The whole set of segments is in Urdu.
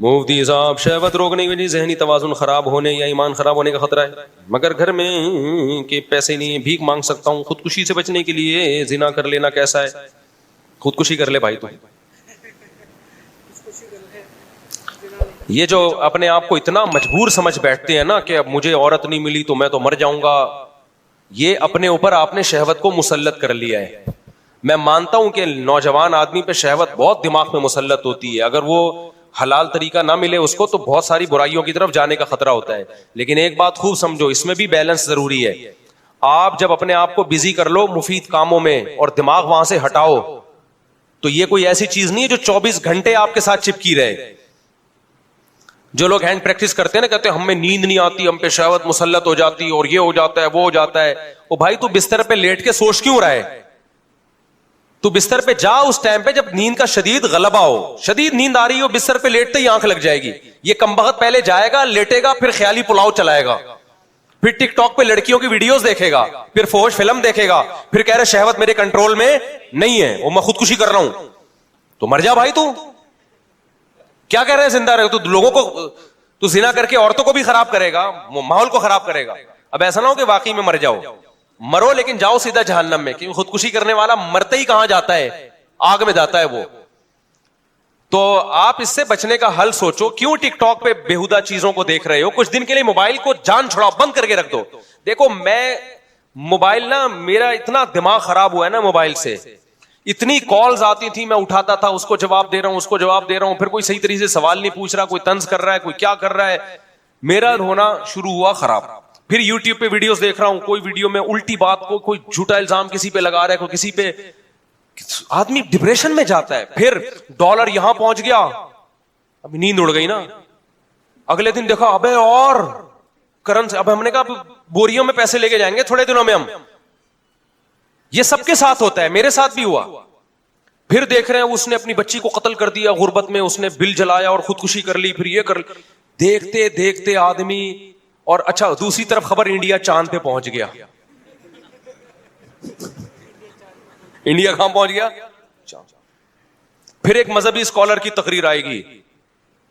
مفتی صاحب شہوت روکنے کی وجہ سے ذہنی توازن خراب ہونے یا ایمان خراب ہونے کا خطرہ ہے، مگر گھر میں کہ پیسے نہیں، بھیک مانگ سکتا ہوں، خودکشی سے بچنے کے لیے زنا کر لینا کیسا ہے؟ خودکشی کر لے بھائی تو یہ جو اپنے آپ کو اتنا مجبور سمجھ بیٹھتے ہیں نا کہ اب مجھے عورت نہیں ملی تو میں تو مر جاؤں گا، یہ اپنے اوپر آپ نے شہوت کو مسلط کر لیا ہے۔ میں مانتا ہوں کہ نوجوان آدمی پہ شہوت بہت دماغ میں مسلط ہوتی ہے، اگر وہ حلال طریقہ نہ ملے اس کو تو بہت ساری برائیوں کی طرف جانے کا خطرہ ہوتا ہے، لیکن ایک بات خوب سمجھو، اس میں بھی بیلنس ضروری ہے۔ آپ جب اپنے آپ کو بزی کر لو مفید کاموں میں اور دماغ وہاں سے ہٹاؤ تو یہ کوئی ایسی چیز نہیں ہے جو 24 گھنٹے آپ کے ساتھ چپکی رہے۔ جو لوگ ہینڈ پریکٹس کرتے ہیں نا، کہتے ہیں ہمیں نیند نہیں آتی، ہم پہ شہوت مسلط ہو جاتی اور یہ ہو جاتا ہے وہ ہو جاتا ہے، وہ بھائی تو بستر پہ لیٹ کے سوچ کیوں رہا ہے؟ تو بستر پہ جا اس ٹائم پہ جب نیند کا شدید غلبہ ہو، شدید نیند آ رہی ہو، بستر پہ لیٹتے ہی آنکھ لگ جائے گی۔ یہ کمبخت پہلے جائے گا، لیٹے گا، پھر خیالی پلاؤ چلائے گا، پھر ٹک ٹاک پہ لڑکیوں کی ویڈیوز دیکھے گا، پھر فوش فلم دیکھے گا، پھر کہہ رہے شہوت میرے کنٹرول میں نہیں ہے، وہ میں خودکشی کر رہا ہوں۔ تو مر جا بھائی، تو کیا کہہ رہے ہیں زندہ رہے؟ تو لوگوں کو تو زنا کر کے عورتوں کو بھی خراب کرے گا، ماحول کو خراب کرے گا۔ اب ایسا نہ ہو کہ واقعی میں مر جاؤ، مرو لیکن جاؤ سیدھا جہنم میں، کیونکہ خودکشی کرنے والا مرتے ہی کہاں جاتا ہے؟ آگ میں جاتا ہے وہ۔ تو آپ اس سے بچنے کا حل سوچو، کیوں ٹک ٹاک پہ بےہودہ چیزوں کو دیکھ رہے ہو؟ کچھ دن کے لیے موبائل کو جان چھڑاؤ، بند کر کے رکھ دو۔ دیکھو میں موبائل نا، میرا اتنا دماغ خراب ہوا ہے نا موبائل سے، اتنی کالز آتی تھی، میں اٹھاتا تھا، اس کو جواب دے رہا ہوں، اس کو جواب دے رہا ہوں، پھر کوئی صحیح طریقے سے سوال نہیں پوچھ رہا، کوئی طنز کر رہا ہے، کوئی کیا کر رہا ہے، میرا ہونا شروع ہوا خراب۔ پھر یوٹیوب پہ ویڈیوز دیکھ رہا ہوں، کوئی ویڈیو میں الٹی بات کو، کوئی جھوٹا الزام کسی پہ لگا رہا ہے، کوئی کسی پہ، آدمی ڈپریشن میں جاتا ہے۔ پھر ڈالر یہاں پہنچ گیا، اب نیند اڑ گئی نا، اگلے دن دیکھا ابے اور کرنسی، اب ہم نے کہا بوریوں میں پیسے لے کے جائیں گے تھوڑے دنوں میں ہم۔ یہ سب کے ساتھ ہوتا ہے، میرے ساتھ بھی ہوا۔ پھر دیکھ رہے ہیں اس نے اپنی بچی کو قتل کر دیا غربت میں، اس نے بل جلایا اور خودکشی کر لی، پھر یہ کر لی۔ دیکھتے دیکھتے آدمی، اور اچھا دوسری طرف خبر انڈیا چاند پہ پہنچ گیا۔ انڈیا کہاں پہنچ گیا؟ پھر ایک مذہبی اسکالر کی تقریر آئے گی،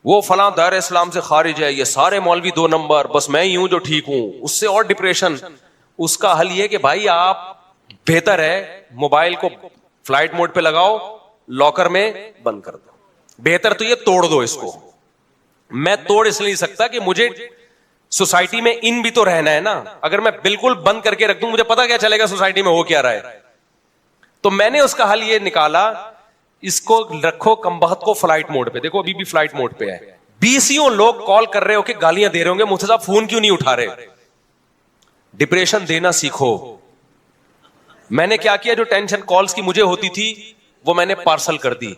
وہ فلاں دائرہ اسلام سے خارج ہے، یہ سارے مولوی 2 نمبر، بس میں ہی ہوں جو ٹھیک ہوں۔ اس سے اور ڈپریشن۔ اس کا حل یہ کہ بھائی آپ بہتر ہے موبائل کو فلائٹ موڈ پہ لگاؤ، لاکر میں بند کر دو۔ بہتر تو یہ توڑ دو اس کو۔ میں توڑ اس لیے نہیں سکتا کہ مجھے سوسائٹی میں ان بھی تو رہنا ہے نا، اگر میں بالکل بند کر کے رکھ دوں مجھے پتا کیا چلے گا سوسائٹی میں ہو کیا رہا ہے؟ تو میں نے اس کا حل یہ نکالا، اس کو رکھو کمبخت کو فلائٹ موڈ پہ۔ دیکھو ابھی بھی فلائٹ موڈ پہ ہے، 20 لوگ کال کر رہے ہو کہ گالیاں دے رہے ہوں گے، مفتی صاحب فون کیوں نہیں اٹھا رہے؟ ڈپریشن دینا سیکھو۔ میں نے کیا کیا، جو ٹینشن کالز کی مجھے ہوتی تھی وہ میں نے پارسل کر دی۔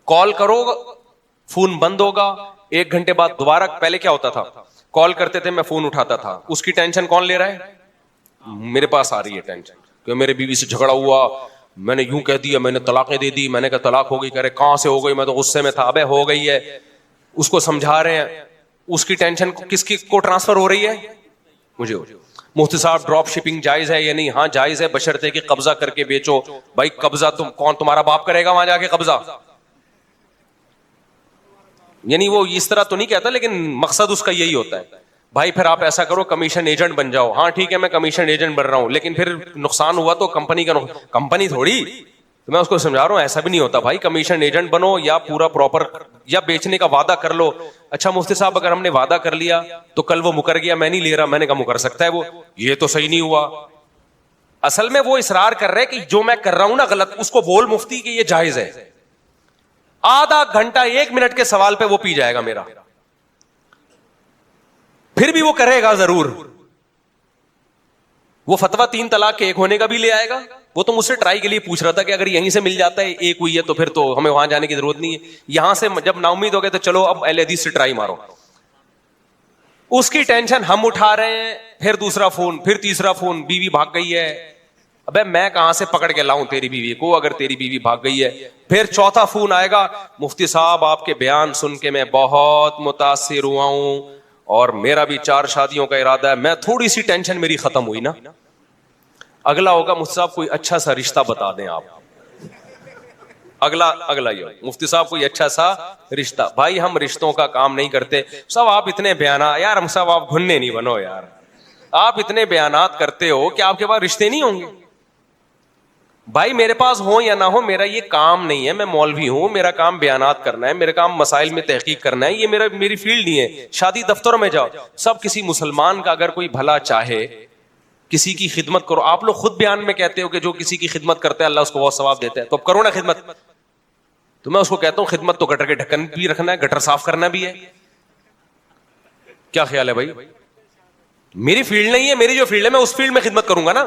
کال کرو فون بند ہوگا، 1 گھنٹے بعد دوبارہ۔ پہلے کیا ہوتا تھا، کال کرتے تھے میں فون اٹھاتا تھا، اس کی ٹینشن کون لے رہا ہے؟ میرے پاس آ رہی ہے ٹینشن کہ میرے بیوی سے جھگڑا ہوا، میں نے یوں کہہ دیا، میں نے طلاقیں دے دی، میں نے کہا طلاق ہو گئی، کہہ رہے کہاں سے ہو گئی، میں تو غصے میں تھا، ابے ہو گئی ہے۔ اس کو سمجھا رہے ہیں، اس کی ٹینشن کس کی کو ٹرانسفر ہو رہی ہے؟ مجھے۔ مفتی صاحب ڈراپ شپنگ جائز ہے یا نہیں؟ ہاں جائز ہے، بشرطے کہ قبضہ کر کے بیچو۔ بھائی قبضہ تم کون، تمہارا باپ کرے گا وہاں جا کے قبضہ؟ یعنی وہ اس طرح تو نہیں کہتا، لیکن مقصد اس کا یہی ہوتا ہے۔ بھائی پھر آپ ایسا کرو کمیشن ایجنٹ بن جاؤ۔ ہاں ٹھیک ہے میں کمیشن ایجنٹ بن رہا ہوں، لیکن پھر نقصان ہوا تو کمپنی کا کمپنی تھوڑی۔ تو میں اس کو سمجھا رہا ہوں ایسا بھی نہیں ہوتا بھائی، کمیشن ایجنٹ بنو یا پورا پراپر، یا بیچنے کا وعدہ کر لو۔ اچھا مفتی صاحب اگر ہم نے وعدہ کر لیا تو کل وہ مکر گیا، میں نہیں لے رہا، میں نے کہا مکر سکتا ہے وہ، یہ تو صحیح نہیں ہوا۔ اصل میں وہ اصرار کر رہے کہ جو میں کر رہا ہوں نا غلط، اس کو بول مفتی کہ یہ جائز ہے۔ آدھا گھنٹہ 1 منٹ کے سوال پہ وہ پی جائے گا میرا، پھر بھی وہ کرے گا ضرور۔ وہ فتویٰ 3 طلاق کے 1 ہونے کا بھی لے آئے گا۔ وہ تو مجھ سے ٹرائی کے لیے پوچھ رہا تھا کہ اگر یہیں سے مل جاتا ہے 1 ہوئی ہے تو پھر تو ہمیں وہاں جانے کی ضرورت نہیں ہے، یہاں سے جب نا امید ہو گئے تو چلو اب اہل حدیث سے ٹرائی مارو۔ اس کی ٹینشن ہم اٹھا رہے ہیں، پھر دوسرا فون، پھر تیسرا فون، بیوی بھاگ گئی ہے۔ ابے میں کہاں سے پکڑ کے لاؤں تیری بیوی کو اگر تیری بیوی بھاگ گئی ہے؟ پھر چوتھا فون آئے گا، مفتی صاحب آپ کے بیان سن کے میں بہت متاثر ہوا ہوں اور میرا بھی 4 شادیوں کا ارادہ ہے۔ میں تھوڑی سی ٹینشن میری ختم ہوئی نا۔ اگلا ہوگا مفتی صاحب کوئی اچھا سا رشتہ بتا دیں آپ۔ اگلا یہ مفتی صاحب کوئی اچھا سا رشتہ. بھائی ہم رشتوں کا کام نہیں کرتے صاحب. آپ اتنے بیانات یار, ہم صاحب آپ گھننے نہیں بنو یار. آپ اتنے بیانات کرتے ہو کہ آپ کے پاس رشتے نہیں ہوں گے. بھائی میرے پاس ہو یا نہ ہو, میرا یہ کام نہیں ہے. میں مولوی ہوں, میرا کام بیانات کرنا ہے, میرا کام مسائل میں تحقیق کرنا ہے. یہ میری فیلڈ نہیں ہے. شادی دفتروں میں جاؤ, سب کسی مسلمان کا اگر کوئی بھلا چاہے, کسی کی خدمت کرو. آپ لوگ خود بیان میں کہتے ہو کہ جو کسی کی خدمت کرتا ہے اللہ اس کو بہت ثواب دیتا ہے, تو اب کرو نا خدمت. تو میں اس کو کہتا ہوں خدمت تو گٹر کے ڈھکن بھی رکھنا ہے, گٹر صاف کرنا بھی ہے. کیا خیال ہے بھائی؟ میری فیلڈ نہیں ہے, میری جو فیلڈ ہے میں اس فیلڈ میں خدمت کروں گا نا.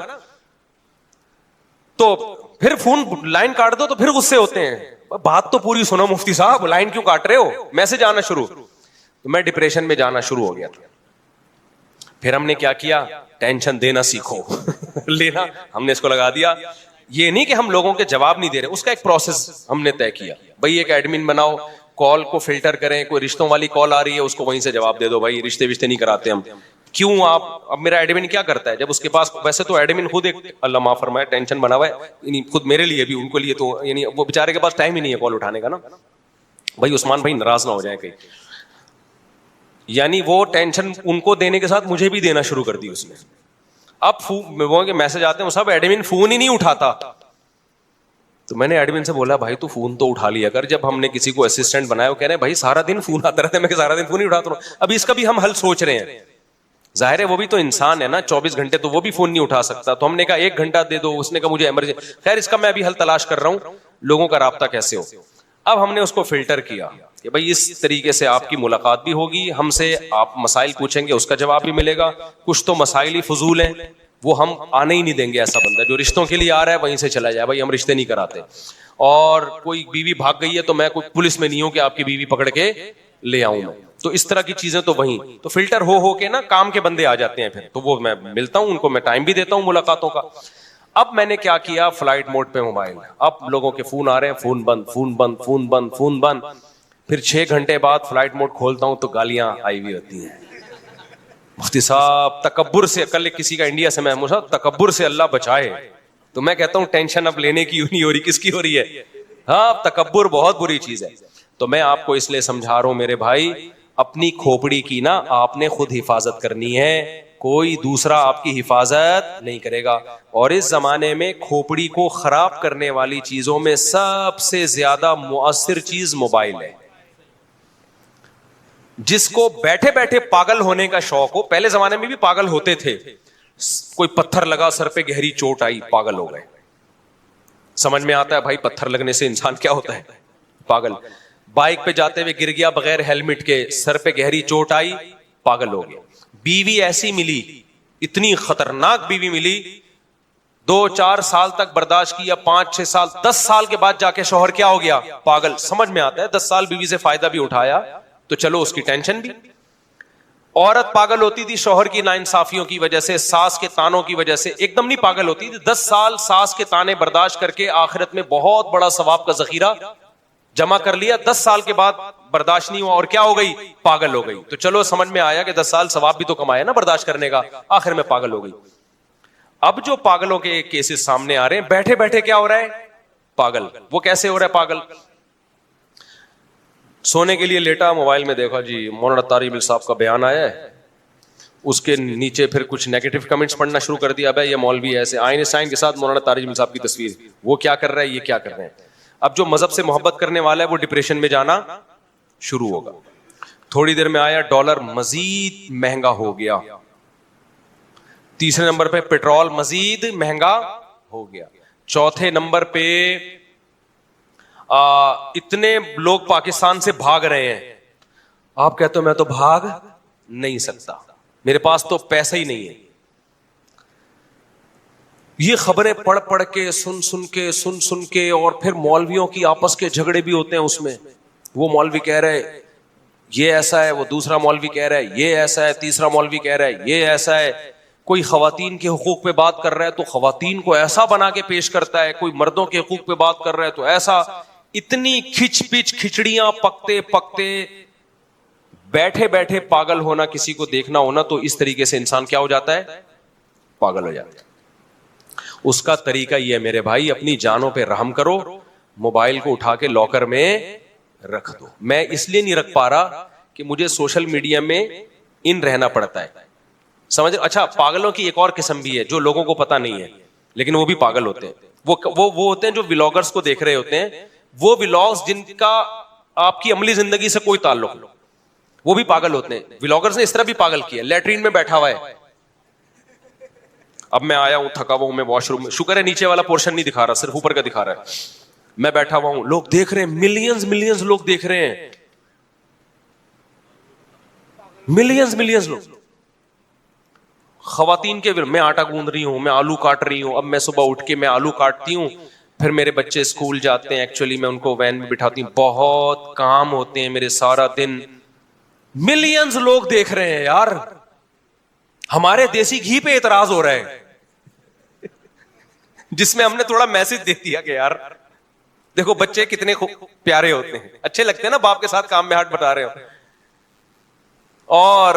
تو پھر فون لائن کاٹ دو تو پھر غصے ہوتے ہیں. بات تو پوری سنو مفتی صاحب, لائن کیوں کاٹ رہے ہو؟ میسج آنا شروع. تو میں ڈپریشن میں جانا شروع ہو گیا تھا. پھر ہم نے کیا کیا, ٹینشن دینا سیکھو. لینا ہم نے اس کو لگا دیا. یہ نہیں کہ ہم لوگوں کے جواب نہیں دے رہے, اس کا ایک پروسیس ہم نے طے کیا. بھائی ایک ایڈمن بناؤ, کال کو فلٹر کریں, کوئی رشتوں والی کال آ رہی ہے اس کو وہیں سے جواب دے دو. بھائی رشتے نہیں کراتے ہم. کیوں آپ, اب میرا ایڈمن کیا کرتا ہے جب اس کے پاس, ویسے تو ایڈمن خود ایک اللہ معاف فرمائے ٹینشن بنا ہوا ہے, یعنی خود میرے لیے بھی, ان کو لیے تو یعنی وہ بیچارے کے پاس ٹائم ہی نہیں ہے کال اٹھانے کا نا. بھائی عثمان بھائی ناراض نہ ہو جائیں کہیں. یعنی وہ ٹینشن ان کو دینے کے ساتھ مجھے بھی دینا شروع کر دی اس نے. اب وہ کے میسج آتے ہیں, وہ سب ایڈمن فون ہی نہیں اٹھاتا. تو میں نے ایڈمن سے بولا بھائی تو فون تو اٹھا لیا کر. جب ہم نے کسی کو اسسٹنٹ بنایا, وہ کہہ رہے ہیں بھائی سارا دن فون آتا رہتا ہے. میں سارا دن فون ہی اٹھاتا ہوں. ابھی اس کا بھی ہم حل سوچ رہے ہیں. ظاہر ہے وہ بھی تو انسان ہے نا, 24 گھنٹے تو وہ بھی فون نہیں اٹھا سکتا. تو ہم نے کہا 1 گھنٹہ دے دو, اس نے کہا مجھے ایمرجنسی. خیر اس کا میں ابھی حل تلاش کر رہا ہوں, لوگوں کا رابطہ کیسے ہو. اب ہم نے اس کو فلٹر کیا کہ بھائی اس طریقے سے آپ کی ملاقات بھی ہوگی, ہم سے آپ مسائل پوچھیں گے, اس کا جواب بھی ملے گا. کچھ تو مسائل ہی فضول ہیں, وہ ہم آنے ہی نہیں دیں گے. ایسا بندہ جو رشتوں کے لیے آ رہا ہے وہیں سے چلا جائے. بھائی ہم رشتے نہیں کراتے. اور کوئی بیوی بھاگ گئی ہے تو میں کوئی پولیس میں نہیں ہوں کہ آپ کی بیوی پکڑ کے لے آؤں میں. تو اس طرح کی چیزیں تو وہیں تو فلٹر ہو کے نا کام کے بندے آ جاتے ہیں. پھر تو وہ میں ملتا ہوں ان کو, میں ٹائم بھی دیتا ہوں ملاقاتوں کا. اب میں نے کیا کیا, فلائٹ موڈ پہ موبائل. اب لوگوں کے فون آ رہے ہیں, فون بند فون بند فون بند فون بند. پھر 6 گھنٹے بعد فلائٹ موڈ کھولتا ہوں تو گالیاں آئی ہوئی ہوتی ہیں. مفتی صاحب تکبر سے, کل کسی کا انڈیا سے میں مجھے تکبر سے اللہ بچائے. تو میں کہتا ہوں ٹینشن اب لینے کی نہیں ہو رہی, کس کی ہو رہی ہے؟ ہاں تکبر بہت بری چیز ہے. تو میں آپ کو اس لیے سمجھا رہا ہوں میرے بھائی, اپنی کھوپڑی کی نا آپ نے خود حفاظت کرنی ہے, کوئی دوسرا آپ کی حفاظت نہیں کرے گا. اور اس زمانے میں کھوپڑی کو خراب کرنے والی چیزوں میں سب سے زیادہ مؤثر چیز موبائل ہے. جس کو بیٹھے بیٹھے پاگل ہونے کا شوق ہو, پہلے زمانے میں بھی پاگل ہوتے تھے, کوئی پتھر لگا سر پہ گہری چوٹ آئی پاگل ہو گئے. سمجھ میں آتا ہے بھائی پتھر لگنے سے انسان کیا ہوتا ہے, پاگل. بائک پہ جاتے ہوئے گر گیا بغیر ہیلمٹ کے, سر پہ گہری چوٹ آئی پاگل ہو گیا. بیوی ایسی ملی, اتنی خطرناک بیوی ملی, 2-4 سال تک برداشت کیا, 5-6 سال 10 سال کے بعد جا کے شوہر کیا ہو گیا, پاگل. سمجھ میں آتا ہے 10 سال بیوی سے فائدہ بھی اٹھایا تو چلو اس کی ٹینشن بھی. عورت پاگل ہوتی تھی شوہر کی ناانصافیوں کی وجہ سے, ساس کے تانوں کی وجہ سے, ایک دم نہیں پاگل ہوتی تھی. 10 سال ساس کے تانے برداشت کر کے آخرت میں بہت بڑا ثواب کا ذخیرہ جمع کر لیا. 10 سال کے بعد برداشت نہیں ہوا اور کیا ہو گئی, پاگل ہو گئی. تو چلو سمجھ میں آیا کہ 10 سال ثواب بھی تو کمایا نا برداشت کرنے کا, آخر میں پاگل ہو گئی. اب جو پاگلوں کے کیسز سامنے آ رہے ہیں, بیٹھے بیٹھے کیا ہو رہا ہے, پاگل. وہ کیسے ہو رہا ہے پاگل؟ سونے کے لیے لیٹا, موبائل میں دیکھا جی مولانا طارق بل صاحب کا بیان آیا ہے, اس کے نیچے پھر کچھ نیگیٹو کمنٹس پڑھنا شروع کر دیا. بھائی یہ مولوی ایسے, آئین سائن کے ساتھ مولانا طارق بل صاحب کی تصویر, وہ کیا کر رہا ہے, یہ کیا کر رہے ہیں. اب جو مذہب سے محبت کرنے والا ہے وہ ڈپریشن میں جانا شروع ہوگا. تھوڑی دیر میں آیا ڈالر مزید مہنگا ہو گیا. تیسرے نمبر پہ پیٹرول مزید مہنگا ہو گیا. چوتھے نمبر پہ اتنے لوگ پاکستان سے بھاگ رہے ہیں. آپ کہتے ہو میں تو بھاگ نہیں سکتا, میرے پاس تو پیسہ ہی نہیں ہے. یہ خبریں پڑھ کے سن کے اور پھر مولویوں کی آپس کے جھگڑے بھی ہوتے ہیں اس میں. وہ مولوی کہہ رہے یہ ایسا ہے, وہ دوسرا مولوی کہہ رہا ہے یہ ایسا ہے, تیسرا مولوی کہہ رہا ہے یہ ایسا ہے. کوئی خواتین کے حقوق پہ بات کر رہا ہے تو خواتین کو ایسا بنا کے پیش کرتا ہے, کوئی مردوں کے حقوق پہ بات کر رہا ہے تو ایسا. اتنی کھچ پچ کھچڑیاں پکتے پکتے بیٹھے بیٹھے پاگل ہونا, کسی کو دیکھنا ہونا, تو اس طریقے سے انسان کیا ہو جاتا ہے, پاگل ہو جاتا ہے. اس کا طریقہ یہ ہے میرے بھائی, اپنی جانوں پہ رحم کرو, موبائل کو اٹھا کے لاکر میں رکھ دو. میں اس لیے نہیں رکھ پا رہا کہ مجھے سوشل میڈیا میں ان رہنا پڑتا ہے, سمجھ. اچھا, پاگلوں کی ایک اور قسم بھی ہے جو لوگوں کو پتا نہیں ہے لیکن وہ بھی پاگل ہوتے ہیں. وہ ہوتے ہیں جو ولاگرز کو دیکھ رہے ہوتے ہیں, وہ ولاگز جن کا آپ کی عملی زندگی سے کوئی تعلق نہیں, وہ بھی پاگل ہوتے ہیں. ولاگرز نے اس طرح بھی پاگل کیا, لیٹرین میں بیٹھا ہوا ہے, اب میں آیا ہوں تھکا ہوا ہوں, میں واش روم میں, شکر ہے نیچے والا پورشن نہیں دکھا رہا, صرف اوپر کا دکھا رہا ہے, میں بیٹھا ہوا ہوں, لوگ دیکھ رہے ہیں, ملینز لوگ دیکھ رہے ہیں, ملینز لوگ. خواتین کے میں آٹا گوندھ رہی ہوں, میں آلو کاٹ رہی ہوں, اب میں صبح اٹھ کے میں آلو کاٹتی ہوں, پھر میرے بچے اسکول جاتے ہیں, ایکچولی میں ان کو وین میں بٹھاتی ہوں, بہت کام ہوتے ہیں میرے سارا دن, ملینز لوگ دیکھ رہے ہیں. یار ہمارے دیسی گھی پہ اعتراض ہو رہا ہے جس میں ہم نے تھوڑا میسج دے دیا کہ یار دیکھو بچے کتنے پیارے ہوتے ہیں, اچھے لگتے ہیں نا باپ کے ساتھ کام میں ہاتھ بٹا رہے ہو. اور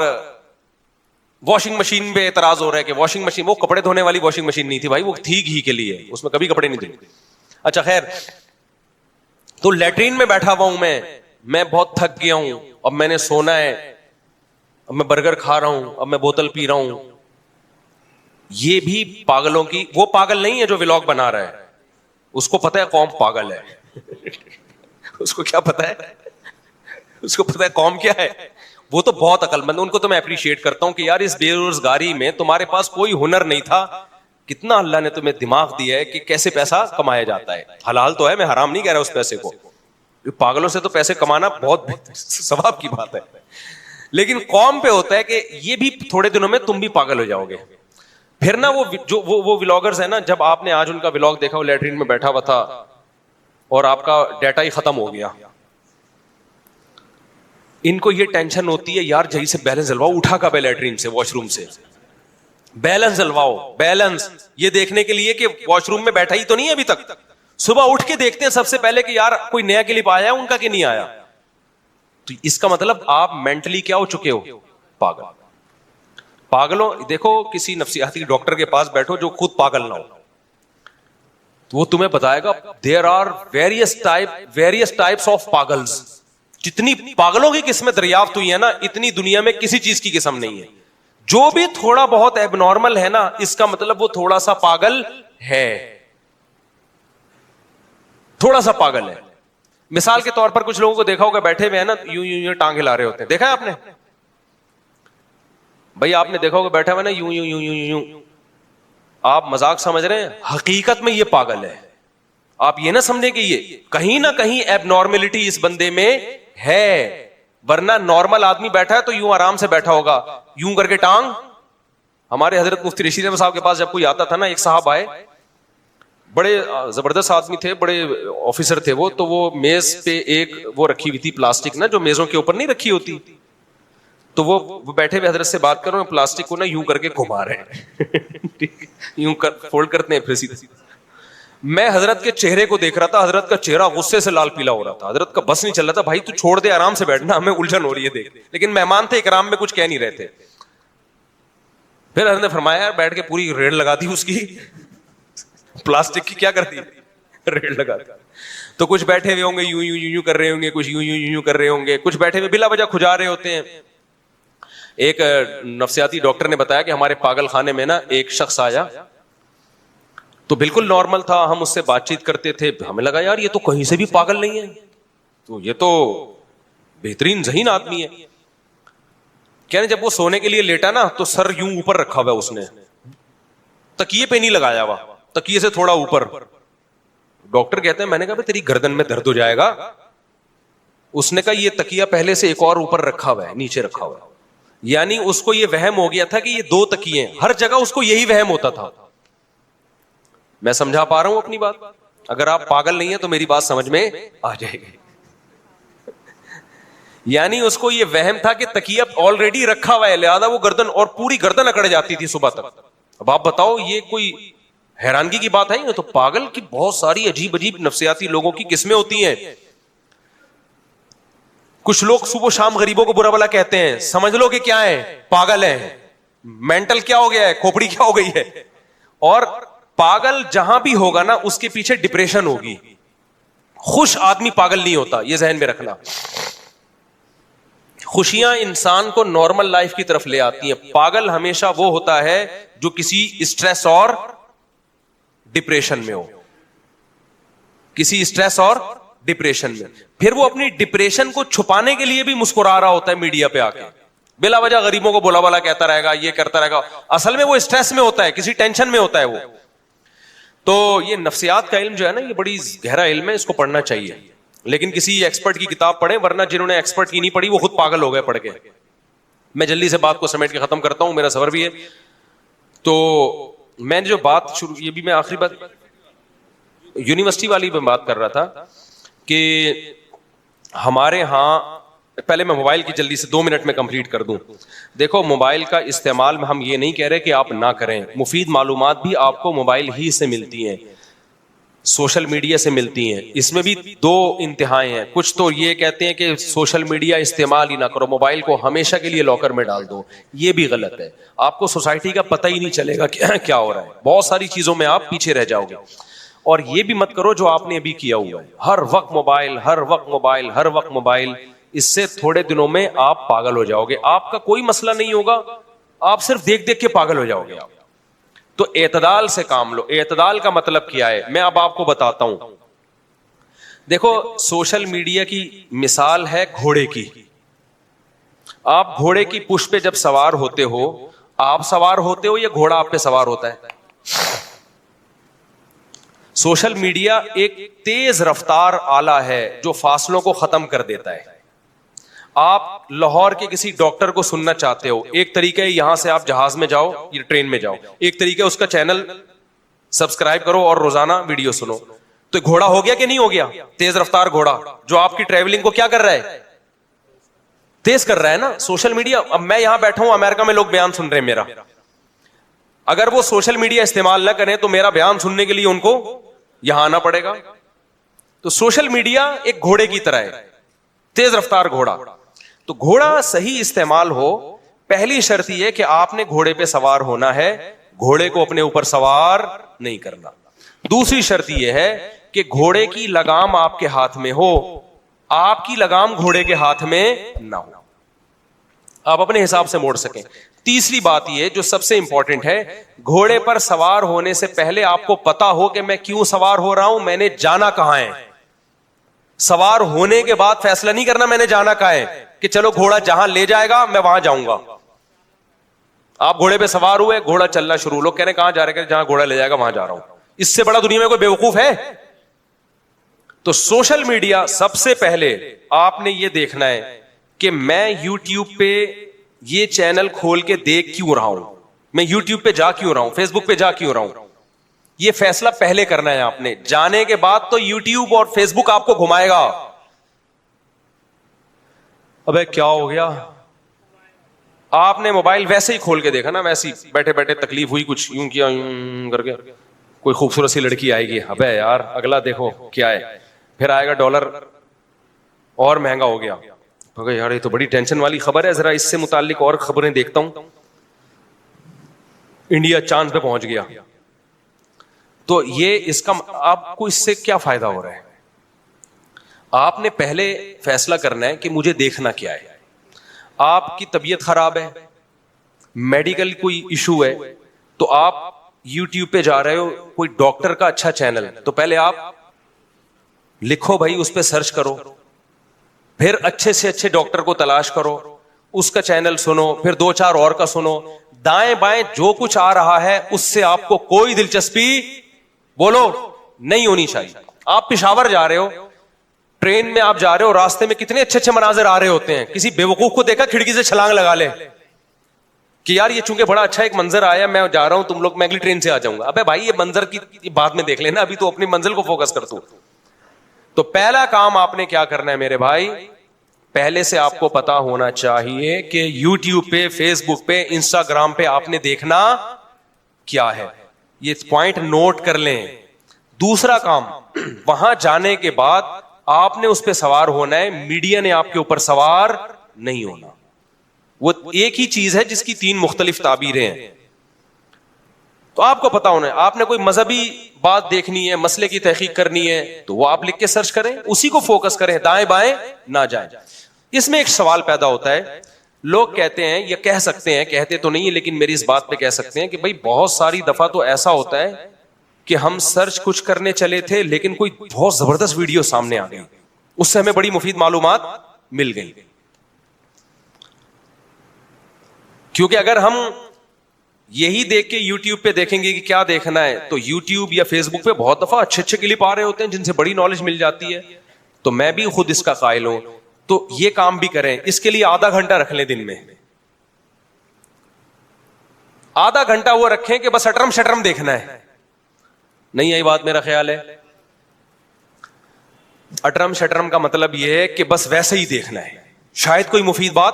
واشنگ مشین پہ اعتراض ہو رہا ہے کہ واشنگ مشین, وہ کپڑے دھونے والی واشنگ مشین نہیں تھی بھائی, وہ تھی گھی کے لیے, اس میں کبھی کپڑے نہیں دھوتے. اچھا خیر, تو لیٹرین میں بیٹھا ہوا ہوں میں بہت تھک گیا ہوں, اب میں نے سونا ہے, اب میں برگر کھا رہا ہوں, اب میں بوتل پی رہا ہوں. یہ بھی پاگلوں کی, وہ پاگل نہیں ہے جو ولاگ بنا رہا ہے, اس کو پتا ہے قوم پاگل ہے اس کو کیا پتا ہے, اس کو پتا ہے قوم کیا ہے, وہ تو بہت عقل مند. ان کو تو میں اپریشیٹ کرتا ہوں کہ یار اس بے روزگاری میں تمہارے پاس کوئی ہنر نہیں تھا, کتنا اللہ نے تمہیں دماغ دیا ہے کہ کیسے پیسہ کمایا جاتا ہے. حلال تو ہے, میں حرام نہیں کہہ رہا اس پیسے کو, پاگلوں سے تو پیسے کمانا بہت ثواب کی بات ہے, لیکن قوم پہ ہوتا ہے کہ یہ بھی تھوڑے دنوں میں تم بھی پاگل ہو جاؤ گے. پھر نا وہ ولاگرز ہیں نا, جب آپ نے آج ان کا ولاگ دیکھا, وہ لیٹرین میں بیٹھا ہوا تھا اور آپ کا ڈیٹا ہی ختم ہو گیا, ان کو یہ ٹینشن ہوتی ہے یار جہی سے بیلنس ڈلواؤ, اٹھا کب ہے لیٹرین سے, واش روم سے, بیلنس ڈلواؤ, بیلنس یہ دیکھنے کے لیے کہ واش روم میں بیٹھا ہی تو نہیں ہے ابھی تک. صبح اٹھ کے دیکھتے ہیں سب سے پہلے کہ یار کوئی نیا کلپ آیا ہے ان کا کہ نہیں آیا. تو اس کا مطلب آپ مینٹلی کیا ہو چکے ہو, پاگل. پاگلوں, دیکھو کسی نفسیاتی ڈاکٹر کے پاس بیٹھو جو خود پاگل نہ ہو, تو وہ تمہیں بتائے گا there are various types of پاگلز. جتنی پاگلوں کی قسمیں دریافت ہوئی ہے نا, اتنی دنیا میں کسی چیز کی قسم نہیں ہے. جو بھی تھوڑا بہت ایب نارمل ہے نا, اس کا مطلب وہ تھوڑا سا پاگل ہے, تھوڑا سا پاگل ہے. مثال کے طور پر کچھ لوگوں کو دیکھا ہوگا بیٹھے ہوئے ہیں نا, یوں ٹانگ ہلا رہے ہوتے ہیں, دیکھا ہے آپ نے بھائی, آپ نے دیکھا ہوگا بیٹھا ہوا نا یوں, آپ مذاق سمجھ رہے ہیں, حقیقت میں یہ پاگل ہے. آپ یہ نہ سمجھیں کہ یہ کہیں نہ کہیں ایب نارملٹی اس بندے میں ہے, ورنہ نارمل آدمی بیٹھا ہے تو یوں آرام سے بیٹھا ہوگا, یوں کر کے ٹانگ. ہمارے حضرت مفتی رشید احمد صاحب کے پاس جب کوئی آتا تھا نا, ایک صاحب آئے, بڑے زبردست آدمی تھے, بڑے آفیسر تھے وہ, تو وہ میز پہ ایک وہ رکھی ہوئی تھی پلاسٹک نا, جو میزوں کے اوپر نہیں رکھی ہوتی, تو وہ بیٹھے ہوئے حضرت سے بات کر رہے ہیں, پلاسٹک کو نا یوں کر کے گھما رہے ہیں یوں فولڈ کرتے ہیں پھر سیدھے. میں حضرت کے چہرے کو دیکھ رہا تھا, حضرت کا چہرہ غصے سے لال پیلا ہو رہا تھا, حضرت کا بس نہیں چل رہا تھا, بھائی تو چھوڑ دے آرام سے بیٹھنا, ہمیں الجھن ہو رہی ہے دیکھ. لیکن مہمان تھے اکرام میں, کچھ کہہ نہیں رہے تھے. پھر حضرت نے فرمایا بیٹھ کے پوری ریڑھ لگا دی اس کی, پلاسٹک کی کیا کر دی, ریڑھ لگا دی. تو کچھ بیٹھے ہوئے ہوں گے یوں کر رہے ہوں گے, کچھ یوں کر رہے ہوں گے, کچھ بیٹھے ہوئے بلا وجہ کھجا رہے ہوتے ہیں. ایک نفسیاتی ڈاکٹر نے بتایا کہ ہمارے پاگل خانے میں نا ایک شخص آیا, تو بالکل نارمل تھا, ہم اس سے بات چیت کرتے تھے, ہمیں لگا یار یہ تو کہیں سے بھی پاگل نہیں ہے, تو یہ تو بہترین ذہین آدمی ہے. کہنے جب وہ سونے کے لیے لیٹا نا, تو سر یوں اوپر رکھا ہوا اس نے, تکیے پہ نہیں لگایا ہوا, تکیے سے تھوڑا اوپر. ڈاکٹر کہتے ہیں, میں نے کہا تیری گردن میں درد ہو جائے گا. اس نے کہا یہ تکیہ پہلے سے ایک اور اوپر رکھا ہوا ہے, نیچے رکھا ہوا ہے. یعنی اس کو یہ وہم ہو گیا تھا کہ یہ دو تکیے ہیں, ہر جگہ اس کو یہی وہم ہوتا تھا. میں سمجھا پا رہا ہوں اپنی بات؟ اگر آپ پاگل نہیں ہیں تو میری بات سمجھ میں آ جائے گی. یعنی اس کو یہ وہم تھا کہ تکیہ آلریڈی رکھا ہوا ہے, لہذا وہ گردن, اور پوری گردن اکڑ جاتی تھی صبح تک. اب آپ بتاؤ یہ کوئی حیرانگی کی بات ہے؟ یہ تو پاگل کی بہت ساری عجیب عجیب نفسیاتی لوگوں کی قسمیں ہوتی ہیں. کچھ لوگ صبح شام غریبوں کو برا بھلا کہتے ہیں, سمجھ لو کہ کیا ہے, پاگل ہیں. مینٹل کیا ہو گیا ہے, کھوپڑی کیا ہو گئی ہے. اور پاگل جہاں بھی ہوگا نا, اس کے پیچھے ڈپریشن ہوگی. خوش آدمی پاگل نہیں ہوتا, یہ ذہن میں رکھنا. خوشیاں انسان کو نارمل لائف کی طرف لے آتی ہیں. پاگل ہمیشہ وہ ہوتا ہے جو کسی اسٹریس اور ڈپریشن میں ہو, کسی اسٹریس اور ڈپریشن میں. پھر وہ اپنی ڈپریشن کو چھپانے کے لیے بھی مسکرا رہا ہوتا ہے میڈیا پہ آ کے, بلا وجہ غریبوں کو بولا بالا کہتا رہے گا, یہ کرتا رہے گا. اصل میں وہ اسٹریس میں ہوتا ہے, کسی ٹینشن میں ہوتا ہے وہ. تو یہ نفسیات کا علم جو ہے نا, یہ بڑی گہرا علم ہے, اس کو پڑھنا چاہیے. لیکن کسی ایکسپرٹ کی کتاب پڑھیں, ورنہ جنہوں نے ایکسپرٹ کی نہیں پڑھی وہ خود پاگل ہو گئے پڑھ کے. میں جلدی سے بات کو سمیٹ کے ختم کرتا ہوں, میرا سفر بھی ہے. تو میں نے جو بات شروع, یہ بھی میں آخری بات یونیورسٹی والی میں بات کر رہا تھا کہ ہمارے ہاں, پہلے میں موبائل کی جلدی سے 2 منٹ میں کمپلیٹ کر دوں. دیکھو موبائل کا استعمال ہم یہ نہیں کہہ رہے کہ آپ نہ کریں, مفید معلومات بھی آپ کو موبائل ہی سے ملتی ہیں, سوشل میڈیا سے ملتی ہیں. اس میں بھی 2 انتہائیں ہیں. کچھ تو یہ کہتے ہیں کہ سوشل میڈیا استعمال ہی نہ کرو, موبائل کو ہمیشہ کے لیے لاکر میں ڈال دو. یہ بھی غلط ہے. آپ کو سوسائٹی کا پتہ ہی نہیں چلے گا کیا ہو رہا ہے, بہت ساری چیزوں میں آپ پیچھے رہ جاؤ گے. اور یہ بھی مت کرو جو آپ نے ابھی کیا ہوا ہے, ہر وقت موبائل, ہر وقت موبائل, ہر وقت موبائل. اس سے تھوڑے دنوں میں آپ پاگل ہو جاؤ گے. آپ کا کوئی مسئلہ نہیں ہوگا, آپ صرف دیکھ دیکھ کے پاگل ہو جاؤ گے. تو اعتدال سے کام لو. اعتدال کا مطلب کیا ہے, میں اب آپ کو بتاتا ہوں. دیکھو سوشل میڈیا کی مثال ہے گھوڑے کی. آپ گھوڑے کی پشت پہ جب سوار ہوتے ہو, آپ سوار ہوتے ہو یا گھوڑا آپ پہ سوار ہوتا ہے؟ سوشل میڈیا ایک تیز رفتار آلہ ہے جو فاصلوں کو ختم کر دیتا ہے. آپ لاہور کے کسی ڈاکٹر کو سننا چاہتے ہو, ایک طریقہ ہے یہاں سے آپ جہاز میں جاؤ یا ٹرین میں جاؤ, ایک طریقہ ہے اس کا چینل سبسکرائب کرو اور روزانہ ویڈیو سنو. تو گھوڑا ہو گیا کہ نہیں ہو گیا؟ تیز رفتار گھوڑا جو آپ کی ٹریولنگ کو کیا کر رہا ہے, تیز کر رہا ہے نا. سوشل میڈیا, اب میں یہاں بیٹھا ہوں, امریکہ میں لوگ بیان سن رہے ہیں میرا, اگر وہ سوشل میڈیا استعمال نہ کریں تو میرا بیان سننے کے لیے ان کو یہاں آنا پڑے گا. تو سوشل میڈیا ایک گھوڑے کی طرح ہے, تیز رفتار گھوڑا. تو گھوڑا صحیح استعمال ہو, پہلی شرط یہ کہ آپ نے گھوڑے پہ سوار ہونا ہے, گھوڑے کو اپنے اوپر سوار نہیں کرنا. دوسری شرط یہ ہے کہ گھوڑے کی لگام آپ کے ہاتھ میں ہو, آپ کی لگام گھوڑے کے ہاتھ میں نہ ہو, آپ اپنے حساب سے موڑ سکیں. تیسری بات یہ جو سب سے امپورٹنٹ ہے, گھوڑے پر سوار ہونے سے پہلے آپ کو پتا ہو کہ میں کیوں سوار ہو رہا ہوں, میں نے جانا کہاں ہے. سوار ہونے کے بعد فیصلہ نہیں کرنا میں نے جانا کہاں ہے, کہ چلو گھوڑا جہاں لے جائے گا میں وہاں جاؤں گا. آپ گھوڑے پہ سوار ہوئے, گھوڑا چلنا شروع, لوگ کہہ رہے ہیں کہاں جا رہے ہیں, جہاں گھوڑا لے جائے گا وہاں جا رہا ہوں. اس سے بڑا دنیا میں کوئی بیوقوف ہے؟ تو سوشل میڈیا سب سے پہلے آپ نے یہ دیکھنا ہے کہ میں یوٹیوب پہ یہ چینل کھول کے دیکھ کیوں رہا ہوں, میں یوٹیوب پہ جا کیوں رہا ہوں, فیس بک پہ جا کیوں رہا ہوں. یہ فیصلہ پہلے کرنا ہے آپ نے. جانے کے بعد تو یوٹیوب اور فیس بک آپ کو گھمائے گا. ابے کیا ہو گیا, آپ نے موبائل ویسے ہی کھول کے دیکھا نا, ویسے ہی بیٹھے بیٹھے تکلیف ہوئی, کچھ یوں کیا یوں کر کے, کوئی خوبصورت سی لڑکی آئے گی, ابے یار اگلا دیکھو کیا ہے, پھر آئے گا ڈالر اور مہنگا ہو گیا, یار یہ تو بڑی ٹینشن والی خبر ہے, ذرا اس سے متعلق اور خبریں دیکھتا ہوں, انڈیا چاند پہ پہنچ گیا. تو یہ اس کا آپ کو اس سے کیا فائدہ ہو رہا ہے؟ آپ نے پہلے فیصلہ کرنا ہے کہ مجھے دیکھنا کیا ہے. آپ کی طبیعت خراب ہے, میڈیکل کوئی ایشو ہے, تو آپ یوٹیوب پہ جا رہے ہو, کوئی ڈاکٹر کا اچھا چینل, تو پہلے آپ لکھو بھائی, اس پہ سرچ کرو, پھر اچھے سے اچھے ڈاکٹر کو تلاش کرو, اس کا چینل سنو, پھر 2-4 اور کا سنو. دائیں بائیں جو کچھ آ رہا ہے اس سے آپ کو کوئی دلچسپی بولو نہیں ہونی چاہیے. آپ پشاور جا رہے ہو, ٹرین میں آپ جا رہے ہو, راستے میں کتنے اچھے اچھے مناظر آ رہے ہوتے ہیں, کسی بیوقوف کو دیکھا کھڑکی سے چھلانگ لگا لے کہ یار یہ چونکہ بڑا اچھا ایک منظر آیا, میں جا رہا ہوں, تم لوگ میں اگلی ٹرین سے آ جاؤں گا. ابے بھائی یہ منظر کی بعد میں دیکھ لینا, ابھی تو اپنی منزل کو فوکس کر تو. تو پہلا کام آپ نے کیا کرنا ہے میرے بھائی, پہلے سے آپ کو پتا ہونا چاہیے کہ یوٹیوب پہ, فیس بک پہ, انسٹاگرام پہ آپ نے دیکھنا کیا ہے. یہ پوائنٹ نوٹ کر لیں. دوسرا کام, وہاں جانے کے بعد آپ نے اس پہ سوار ہونا ہے, میڈیا نے آپ کے اوپر سوار نہیں ہونا. وہ ایک ہی چیز ہے جس کی 3 مختلف تعبیریں ہیں. تو آپ کو پتا ہونا ہے, آپ نے کوئی مذہبی بات دیکھنی ہے, مسئلے کی تحقیق کرنی ہے, تو وہ آپ لکھ کے سرچ کریں, اسی کو فوکس کریں, دائیں بائیں نہ جائیں. اس میں ایک سوال پیدا ہوتا ہے, لوگ کہتے ہیں یا کہہ سکتے ہیں, کہتے تو نہیں ہے لیکن میری اس بات پہ کہہ سکتے ہیں کہ بھائی بہت ساری دفعہ تو ایسا ہوتا ہے کہ ہم سرچ کچھ کرنے چلے تھے لیکن کوئی بہت زبردست ویڈیو سامنے آ گئی, اس سے ہمیں بڑی مفید معلومات مل گئی. کیونکہ اگر ہم یہی دیکھ کے یوٹیوب پہ دیکھیں گے کہ کیا دیکھنا ہے, تو یوٹیوب یا فیس بک پہ بہت دفعہ اچھے اچھے کلپ آ رہے ہوتے ہیں جن سے بڑی نالج مل جاتی ہے. تو میں بھی خود اس کا قائل ہوں, تو یہ کام بھی کریں. اس کے لیے آدھا گھنٹہ رکھ لیں دن میں, آدھا گھنٹہ وہ رکھیں کہ بس اٹرم شٹرم دیکھنا ہے. نہیں آئی بات, میرا خیال ہے اٹرم شٹرم کا مطلب یہ ہے کہ بس ویسے ہی دیکھنا ہے, شاید کوئی مفید بات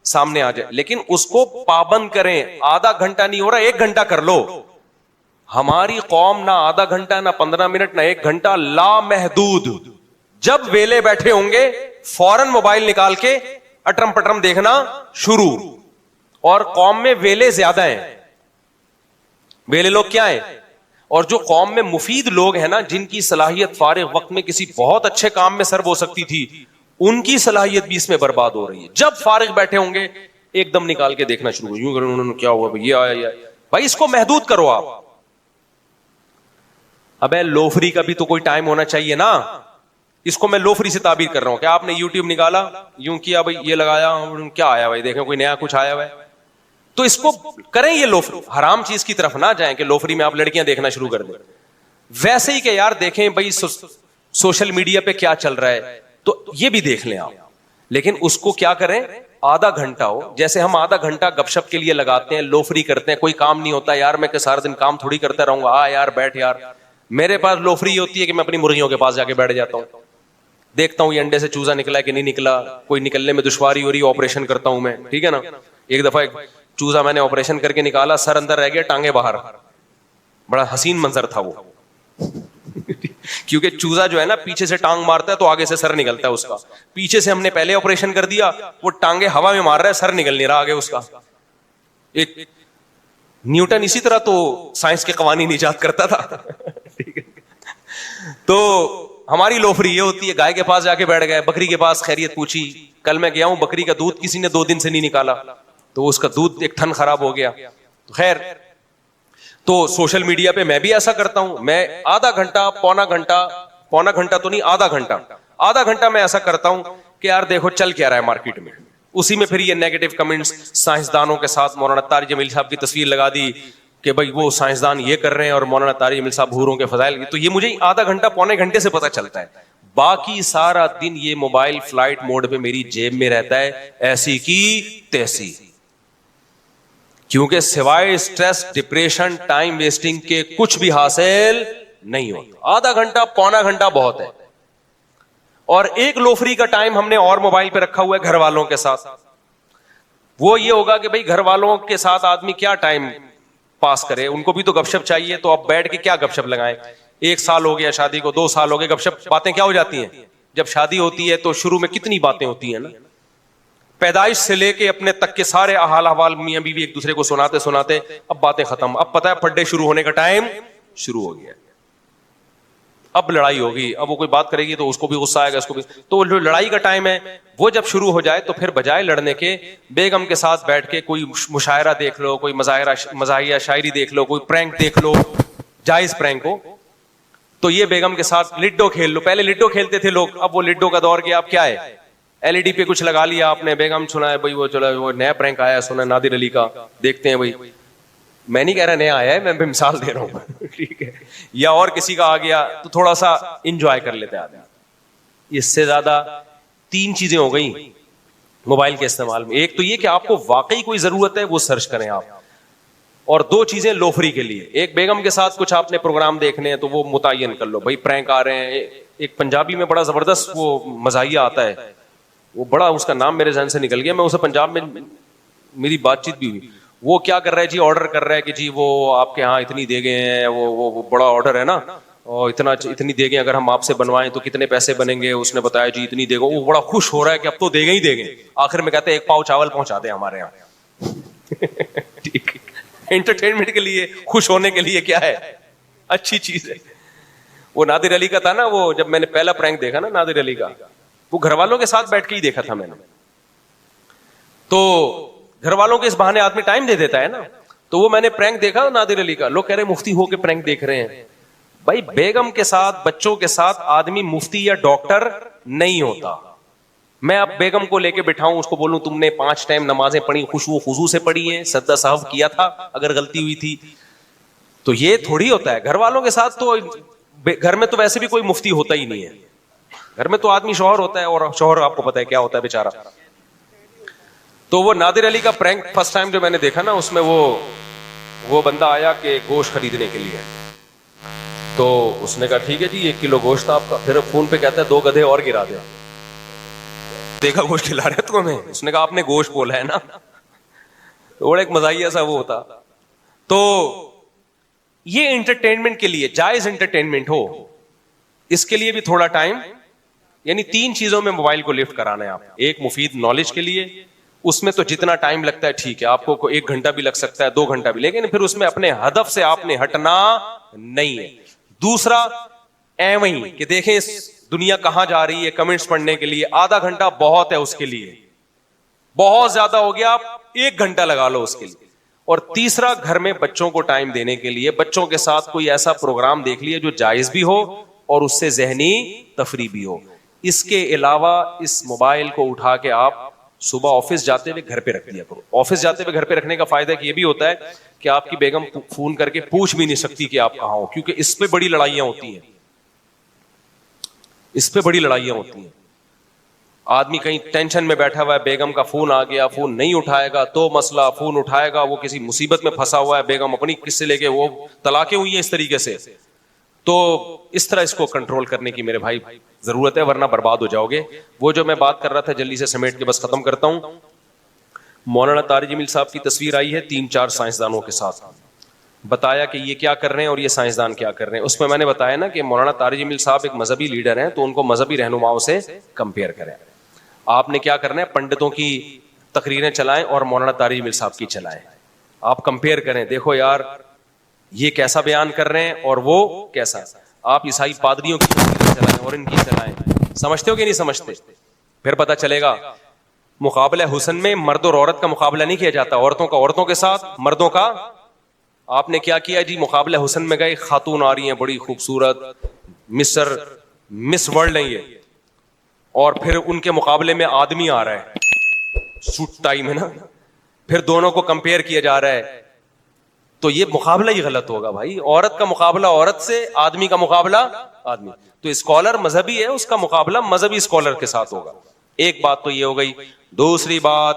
سامنے آ جائے, لیکن اس کو پابند کریں. آدھا گھنٹہ نہیں ہو رہا, 1 گھنٹہ کر لو. ہماری قوم نہ آدھا گھنٹہ, نہ 15 منٹ, نہ 1 گھنٹہ, لامحدود. جب ویلے بیٹھے ہوں گے فوراً موبائل نکال کے اٹرم پٹرم دیکھنا شروع. اور قوم میں ویلے زیادہ ہیں, ویلے لوگ کیا ہیں, اور جو قوم میں مفید لوگ ہیں نا, جن کی صلاحیت فارغ وقت میں کسی بہت اچھے کام میں سرو ہو سکتی تھی, ان کی صلاحیت بھی اس میں برباد ہو رہی ہے. جب فارغ بیٹھے ہوں گے ایک دم نکال کے دیکھنا شروع, یوں کریں انہوں نے کیا ہوا بھائی, یہ آیا. بھائی اس کو محدود کرو آپ. ابے لوفری کا بھی تو کوئی ٹائم ہونا چاہیے نا. اس کو میں لوفری سے تعبیر کر رہا ہوں کہ آپ نے یوٹیوب نکالا, یوں کیا بھائی, یہ لگایا, کیا آیا بھائی, دیکھیں کوئی نیا کچھ آیا ہوا ہے, تو اس کو کریں. یہ لوفری حرام چیز کی طرف نہ جائیں کہ لوفری میں آپ لڑکیاں دیکھنا شروع کر دیں. ویسے ہی کہ یار دیکھیں بھائی سوشل میڈیا پہ کیا چل رہا ہے, تو یہ بھی دیکھ لیں آپ, لیکن اس کو کیا کریں, آدھا گھنٹہ ہو. جیسے ہم آدھا گھنٹہ گپ شپ کے لیے لگاتے ہیں, لوفری کرتے ہیں, کوئی کام نہیں ہوتا یار, میں کہ سارا دن کام تھوڑی کرتا رہوں گا, یار بیٹھ یار. میرے پاس لوفری یہ ہوتی ہے کہ میں اپنی مرغیوں کے پاس جا کے بیٹھ جاتا ہوں, دیکھتا ہوں یہ انڈے سے چوزا نکلا ہے کہ نہیں نکلا, کوئی نکلنے میں دشواری ہو رہی ہے, آپریشن کرتا ہوں میں, ٹھیک ہے نا. ایک دفعہ ایک چوزا میں نے آپریشن کر کے نکالا, سر اندر رہ گیا, ٹانگیں باہر. بڑا حسین منظر تھا وہ, کیونکہ چوزا جو ہے نا پیچھے سے ٹانگ مارتا ہے تو آگے سے سر نکلتا ہے اس کا. پیچھے سے ہم نے پہلے آپریشن کر دیا, وہ ٹانگیں ہوا میں مار رہا ہے, سر نکل نہیں رہا آگے اس کا. ایک نیوٹن اسی طرح تو سائنس کے قوانین ایجاد کرتا تھا. تو ہماری لوفری یہ ہوتی ہے, گائے کے پاس جا کے بیٹھ گئے, بکری کے پاس خیریت پوچھی. کل میں گیا ہوں, بکری کا دودھ کسی نے 2 دن سے نہیں نکالا, تو اس کا دودھ ایک ٹھن خراب ہو گیا. خیر, تو سوشل میڈیا پہ میں بھی ایسا کرتا ہوں. میں آدھا گھنٹہ, پونا گھنٹہ تو نہیں, آدھا گھنٹہ میں ایسا کرتا ہوں کہ یار دیکھو چل کیا رہا ہے مارکیٹ میں. اسی میں پھر یہ نیگیٹو کمنٹس, سائنسدانوں کے ساتھ مولانا طارق جمیل صاحب کی تصویر لگا دی کہ بھائی وہ سائنسدان یہ کر رہے ہیں اور مولانا طارق جمیل صاحب حوروں کے فضائل. تو یہ مجھے آدھا گھنٹہ, پونے گھنٹے سے پتہ چلتا ہے. باقی سارا دن یہ موبائل فلائٹ موڈ پہ میری جیب میں رہتا ہے, ایسی کی تیسی. کیونکہ سوائے اسٹریس, ڈپریشن, ٹائم ویسٹنگ کے کچھ بھی حاصل نہیں ہوتا. آدھا گھنٹہ, پونا گھنٹہ بہت ہے. اور ایک لوفری کا ٹائم ہم نے اور موبائل پہ رکھا ہوا ہے گھر والوں کے ساتھ. وہ یہ ہوگا کہ بھائی گھر والوں کے ساتھ آدمی کیا ٹائم پاس کرے, ان کو بھی تو گپ شپ چاہیے. تو اب بیٹھ کے کیا گپ شپ لگائیں, 1 سال ہو گیا شادی کو, 2 سال ہو گئے, گپ شپ باتیں کیا ہو جاتی ہیں. جب شادی ہوتی ہے تو شروع میں کتنی باتیں ہوتی ہیں نا, پیدائش سے لے کے اپنے تک کے سارے حال احوال میاں بیوی ایک دوسرے کو سناتے سناتے اب باتیں ختم. اب پتہ ہے پڈے شروع ہونے کا ٹائم شروع ہو گیا, اب لڑائی ہوگی. اب وہ کوئی بات کرے گی تو اس کو بھی غصہ آئے گا, اس کو بھی. تو جو لڑائی کا ٹائم ہے وہ جب شروع ہو جائے تو پھر بجائے لڑنے کے بیگم کے ساتھ بیٹھ کے کوئی مشاعرہ دیکھ لو, کوئی مزاحیہ شاعری دیکھ لو, کوئی پرینک دیکھ لو, جائز پرینک ہو. تو یہ بیگم کے ساتھ لڈو کھیل لو. پہلے لڈو کھیلتے تھے لوگ, اب وہ لڈو کا دور گیا. اب کیا ہے, LED پہ کچھ لگا لیا آپ نے, بیگم سنا ہے بھائی وہ چلا وہ نیا پرینک آیا ہے, سنا نادر علی کا, دیکھتے ہیں بھائی. میں نہیں کہہ رہا نیا آیا ہے, میں مثال دے رہا ہوں, ٹھیک ہے. یا اور کسی کا آ گیا تو تھوڑا سا انجوائے کر لیتے آدمی. اس سے زیادہ 3 چیزیں ہو گئی موبائل کے استعمال میں. ایک تو یہ کہ آپ کو واقعی کوئی ضرورت ہے وہ سرچ کریں آپ, اور 2 چیزیں لوفری کے لیے. ایک بیگم کے ساتھ کچھ آپ نے پروگرام دیکھنے ہیں تو وہ متعین کر لو, بھائی پرینک آ رہے ہیں. ایک پنجابی میں بڑا زبردست وہ مزاحیہ آتا ہے, وہ بڑا, اس کا نام میرے ذہن سے نکل گیا, میں اسے پنجاب میں میری بات چیت بھی ہوئی. وہ کیا کر رہا ہے جی, آرڈر کر رہا ہے کہ جی وہ آپ کے ہاں اتنی دے گئے ہیں, وہ بڑا آرڈر ہے نا, اور اتنی دے گئے, اگر ہم آپ سے بنوائیں تو کتنے پیسے بنیں گے. اس نے بتایا جی اتنی دے گا. وہ بڑا خوش ہو رہا ہے کہ اب تو دے گے ہی دے گے. آخر میں کہتے ہیں 1 پاؤ چاول پہنچا دیں ہمارے یہاں. ٹھیک ہے, انٹرٹینمنٹ کے لیے, خوش ہونے کے لیے کیا ہے, اچھی چیز ہے. وہ نادر علی کا تھا نا, وہ جب میں نے پہلا پرینک دیکھا نا نادر علی کا, وہ گھر والوں کے ساتھ بیٹھ کے ہی دیکھا تھا میں نے. تو گھر والوں کے اس بہانے آدمی ٹائم دے دیتا ہے نا. تو وہ میں نے پرینک دیکھا نادر علی کا, لوگ کہہ رہے مفتی ہو کے پرینک دیکھ رہے ہیں. بھائی بیگم کے ساتھ, بچوں کے ساتھ آدمی مفتی یا ڈاکٹر نہیں ہوتا. میں اب بیگم کو لے کے بٹھاؤں, اس کو بولوں تم نے 5 ٹائم نمازیں پڑھی, خشوع خضوع سے پڑھی ہیں, سجدہ سہو کیا تھا اگر غلطی ہوئی تھی, تو یہ تھوڑی ہوتا ہے. گھر والوں کے ساتھ تو, گھر میں تو ویسے بھی کوئی مفتی ہوتا ہی نہیں ہے. گھر میں تو آدمی شوہر ہوتا ہے, اور شوہر آپ کو پتا ہے کیا ہوتا ہے بیچارہ. تو وہ نادر علی کا پرینک فرسٹ ٹائم جو میں نے دیکھا نا, اس میں وہ بندہ آیا کہ گوشت خریدنے کے لیے. تو اس نے کہا ٹھیک ہے جی 1 کلو گوشت آپ کا. پھر فون پہ کہتا ہے 2 گدھے اور گرا دیں. دیکھا گوشت کھلا رہے تو ہمیں, اس نے کہا آپ نے گوشت بولا ہے نا. تھوڑا ایک مزاحیہ سا وہ ہوتا. تو یہ انٹرٹینمنٹ کے لیے, جائز انٹرٹینمنٹ ہو, اس کے لیے بھی تھوڑا ٹائم, یعنی 3 چیزوں میں موبائل کو لفٹ کرانا ہے آپ. ایک مفید نالج کے لیے, اس میں تو جتنا ٹائم لگتا ہے ٹھیک ہے, آپ کو 1 گھنٹہ بھی لگ سکتا ہے, 2 گھنٹہ بھی, لیکن پھر اس میں اپنے ہدف سے آپ نے ہٹنا نہیں ہے. دوسرا ایویں کہ دیکھیں اس دنیا کہاں جا رہی ہے, کمنٹس پڑھنے کے لیے آدھا گھنٹہ بہت ہے اس کے لیے, بہت زیادہ ہو گیا, آپ 1 گھنٹہ لگا لو اس کے لیے. اور تیسرا گھر میں بچوں کو ٹائم دینے کے لیے بچوں کے ساتھ کوئی ایسا پروگرام دیکھ لیے جو جائز بھی ہو اور اس سے ذہنی تفریح بھی ہو. اس کے علاوہ اس موبائل کو اٹھا کے آپ صبح آفس جاتے ہوئے گھر پہ رکھ دیا کرو. آفس جاتے ہوئے گھر پہ رکھنے کا فائدہ یہ بھی ہوتا ہے کہ آپ کی بیگم فون کر کے پوچھ بھی نہیں سکتی کہ آپ کہاں ہو, کیونکہ اس پہ بڑی لڑائیاں ہوتی ہیں, اس پہ بڑی لڑائیاں ہوتی ہیں. آدمی کہیں ٹینشن میں بیٹھا ہوا ہے, بیگم کا فون آ گیا, فون نہیں اٹھائے گا تو مسئلہ, فون اٹھائے گا وہ کسی مصیبت میں پھنسا ہوا ہے, بیگم اپنی قصے لے کے, وہ طلاقیں ہوئی ہیں اس طریقے سے. تو اس طرح اس کو کنٹرول کرنے کی میرے بھائی ضرورت ہے, ورنہ برباد ہو جاؤ گے. وہ جو میں بات کر رہا تھا جلدی سے سمیٹ کے بس ختم کرتا ہوں. مولانا طارق جمیل صاحب کی تصویر آئی ہے 3-4 سائنسدانوں کے ساتھ, بتایا کہ یہ کیا کر رہے ہیں اور یہ سائنسدان کیا کر رہے ہیں. اس میں میں نے بتایا نا کہ مولانا طارق جمیل صاحب ایک مذہبی لیڈر ہیں, تو ان کو مذہبی رہنماؤں سے کمپیئر کریں. آپ نے کیا کرنا ہے, پنڈتوں کی تقریریں چلائیں اور مولانا طارق جمیل صاحب کی چلائیں. آپ کمپیئر کریں, دیکھو یار یہ کیسا بیان کر رہے ہیں اور وہ کیسا. آپ عیسائی پادریوں کی تقریریں چلائیں اور ان کی چلائیں, سمجھتے ہو کہ نہیں سمجھتے؟ پھر پتہ چلے گا. مقابلہ حسن میں مرد اور عورت کا مقابلہ نہیں کیا جاتا, عورتوں کا عورتوں کے ساتھ, مردوں کا. آپ نے کیا کیا جی, مقابلہ حسن میں گئے, خاتون آ رہی ہیں بڑی خوبصورت, مس ورلڈ ہیں یہ, اور پھر ان کے مقابلے میں آدمی آ رہا ہے سوٹ ٹائی میں نا, پھر دونوں کو کمپیئر کیا جا رہا ہے. تو یہ مقابلہ ہی غلط ہوگا بھائی. عورت کا مقابلہ عورت سے, آدمی کا مقابلہ آدمی. تو اسکالر مذہبی ہے, اس کا مقابلہ مذہبی اسکالر کے ساتھ ہوگا. ایک بات تو یہ ہو گئی. دوسری بات,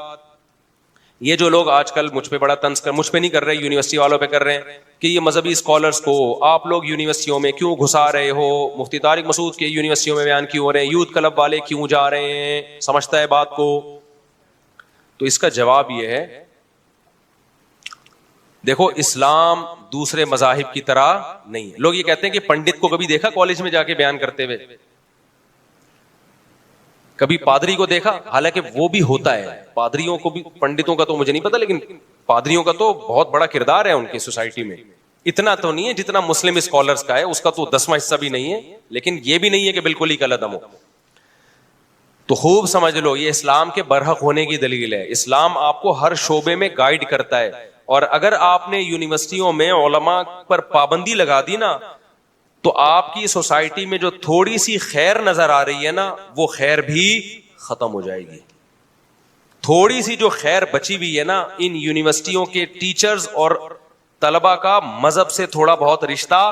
یہ جو لوگ آج کل مجھ پہ بڑا طنز کر, مجھ پہ نہیں کر رہے, یونیورسٹی والوں پہ کر رہے ہیں کہ یہ مذہبی اسکالرس کو آپ لوگ یونیورسٹیوں میں کیوں گھسا رہے ہو, مفتی طارق مسعود کے یونیورسٹیوں میں بیان کیوں ہو رہے ہیں, یوتھ کلب والے کیوں جا رہے ہیں, سمجھتا ہے بات کو؟ تو اس کا جواب یہ ہے, دیکھو اسلام دوسرے مذاہب کی طرح نہیں. لوگ یہ کہتے ہیں کہ پنڈت کو کبھی دیکھا کالج میں جا کے بیان کرتے ہوئے؟ کبھی پادری کو دیکھا؟ حالانکہ وہ بھی ہوتا ہے, پادریوں کو بھی, پنڈتوں کا تو مجھے نہیں پتا, لیکن پادریوں کا تو بہت بڑا کردار ہے ان کی سوسائٹی میں. اتنا تو نہیں ہے جتنا مسلم اسکالرس کا ہے, اس کا تو 10واں حصہ بھی نہیں ہے, لیکن یہ بھی نہیں ہے کہ بالکل ہی کلعدم ہو. تو خوب سمجھ لو, یہ اسلام کے برحق ہونے کی دلیل ہے. اسلام آپ کو ہر شعبے میں گائیڈ کرتا ہے, اور اگر آپ نے یونیورسٹیوں میں علماء پر پابندی لگا دی نا, تو آپ کی سوسائٹی میں جو تھوڑی سی خیر نظر آ رہی ہے نا, وہ خیر بھی ختم ہو جائے گی. تھوڑی سی جو خیر بچی ہوئی ہے نا, ان یونیورسٹیوں کے ٹیچرز اور طلبہ کا مذہب سے تھوڑا بہت رشتہ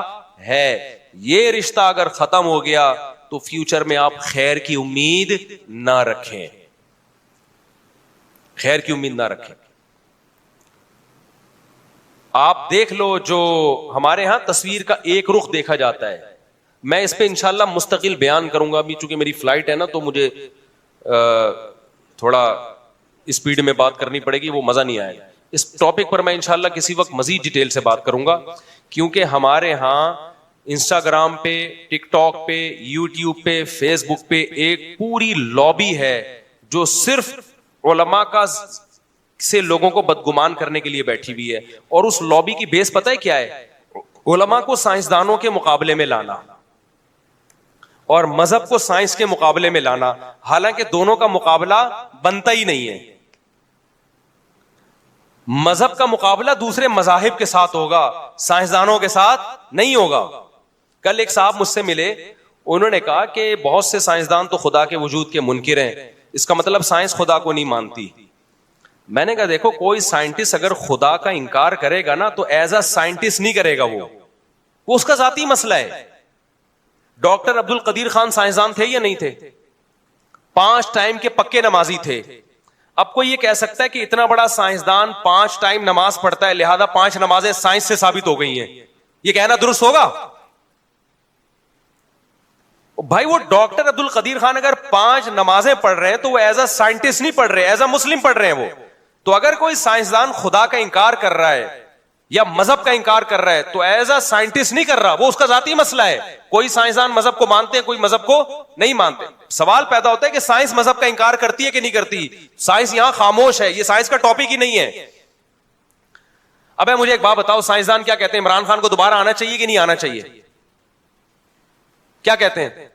ہے. یہ رشتہ اگر ختم ہو گیا تو فیوچر میں آپ خیر کی امید نہ رکھیں, خیر کی امید نہ رکھیں. آپ دیکھ لو, جو ہمارے ہاں تصویر کا ایک رخ دیکھا جاتا ہے, میں اس پہ انشاءاللہ مستقل بیان کروں گا. ابھی چونکہ میری فلائٹ ہے نا, تو مجھے تھوڑا اسپیڈ میں بات کرنی پڑے گی, وہ مزہ نہیں آئے گا. اس ٹاپک پر میں انشاءاللہ کسی وقت مزید ڈیٹیل سے بات کروں گا, کیونکہ ہمارے ہاں انسٹاگرام پہ, ٹک ٹاک پہ, یوٹیوب پہ, فیس بک پہ ایک پوری لابی ہے جو صرف علماء کا سے لوگوں کو بدگمان کرنے کے لیے بیٹھی ہوئی ہے. اور اس لابی کی بیس پتہ ہے کیا ہے؟ علماء کو سائنسدانوں کے مقابلے میں لانا اور مذہب کو سائنس کے مقابلے میں لانا، حالانکہ دونوں کا مقابلہ بنتا ہی نہیں ہے. مذہب کا مقابلہ دوسرے مذاہب کے ساتھ ہوگا، سائنسدانوں کے ساتھ نہیں ہوگا. کل ایک صاحب مجھ سے ملے، انہوں نے کہا کہ بہت سے سائنسدان تو خدا کے وجود کے منکر ہیں، اس کا مطلب سائنس خدا کو نہیں مانتی. میں نے کہا دیکھو، کوئی سائنٹسٹ اگر خدا کا انکار کرے گا نا تو ایز اے سائنٹسٹ نہیں کرے گا، وہ اس کا ذاتی مسئلہ ہے. ڈاکٹر عبد القدیر خان سائنسدان تھے یا نہیں تھے؟ 5 ٹائم کے پکے نمازی تھے. اب کوئی یہ کہہ سکتا ہے کہ اتنا بڑا سائنسدان 5 ٹائم نماز پڑھتا ہے لہذا 5 نمازیں سائنس سے ثابت ہو گئی ہیں، یہ کہنا درست ہوگا؟ بھائی وہ ڈاکٹر عبد القدیر خان اگر 5 نمازیں پڑھ رہے ہیں تو وہ ایز اے سائنٹسٹ نہیں پڑھ رہے، ایز اے مسلم پڑھ رہے ہیں وہ. تو اگر کوئی سائنسدان خدا کا انکار کر رہا ہے یا مذہب کا انکار کر رہا ہے تو ایز اے سائنٹسٹ نہیں کر رہا، وہ اس کا ذاتی مسئلہ ہے. کوئی سائنسدان مذہب کو مانتے ہیں، کوئی مذہب کو نہیں مانتے. سوال پیدا ہوتا ہے کہ سائنس مذہب کا انکار کرتی ہے کہ نہیں کرتی؟ سائنس یہاں خاموش ہے، یہ سائنس کا ٹاپک ہی نہیں ہے. اب مجھے ایک بات بتاؤ، سائنسدان کیا کہتے ہیں؟ عمران خان کو دوبارہ آنا چاہیے کہ نہیں آنا چاہیے؟ کیا کہتے ہیں؟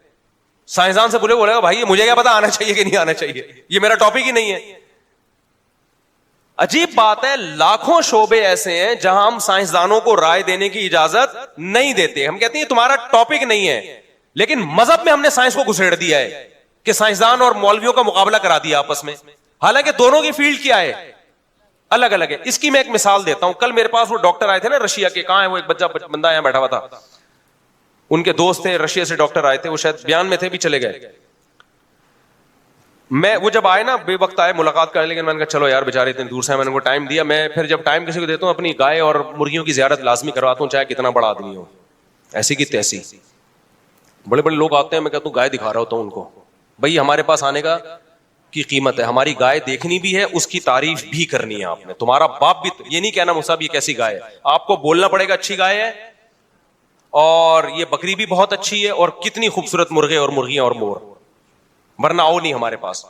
سائنسدان سے بولے گا بھائی مجھے کیا پتا آنا چاہیے کہ نہیں آنا چاہیے، یہ میرا ٹاپک ہی نہیں ہے. عجیب بات ہے، لاکھوں شعبے ایسے ہیں جہاں ہم سائنسدانوں کو رائے دینے کی اجازت نہیں دیتے. ہم کہتے ہیں تمہارا ٹاپک نہیں ہے، لیکن مذہب میں ہم نے سائنس کو گھسیڑ دیا ہے کہ سائنسدان اور مولویوں کا مقابلہ کرا دیا آپس میں، حالانکہ دونوں کی فیلڈ کیا ہے؟ الگ الگ ہے. اس کی میں ایک مثال دیتا ہوں. کل میرے پاس وہ ڈاکٹر آئے تھے نا رشیا کے، کہاں ہے وہ؟ ایک بندہ یہاں بیٹھا ہوا تھا، ان کے دوست تھے رشیا سے ڈاکٹر آئے تھے، وہ شاید بیان میں تھے بھی چلے گئے. وہ جب آئے نا بے وقت آئے ملاقات کرنے، لیکن میں نے کہا چلو یار بیچارے اتنے دور سے ہیں، میں نے کو ٹائم دیا. میں پھر جب ٹائم کسی کو دیتا ہوں اپنی گائے اور مرغیوں کی زیارت لازمی کرواتا ہوں، چاہے کتنا بڑا آدمی ہو، ایسی کی تیسی. بڑے بڑے لوگ آتے ہیں، میں کہتا ہوں گائے دکھا رہا ہوتا ہوں ان کو. بھائی ہمارے پاس آنے کا کی قیمت ہے، ہماری گائے دیکھنی بھی ہے، اس کی تعریف بھی کرنی ہے. آپ نے تمہارا باپ بھی یہ نہیں کہنا مصعب یہ کیسی گائے ہے، آپ کو بولنا پڑے گا اچھی گائے ہے اور یہ بکری بھی بہت اچھی ہے اور کتنی خوبصورت مرغے اور مرغیاں اور مور، ورنہ آؤ نہیں ہمارے پاس.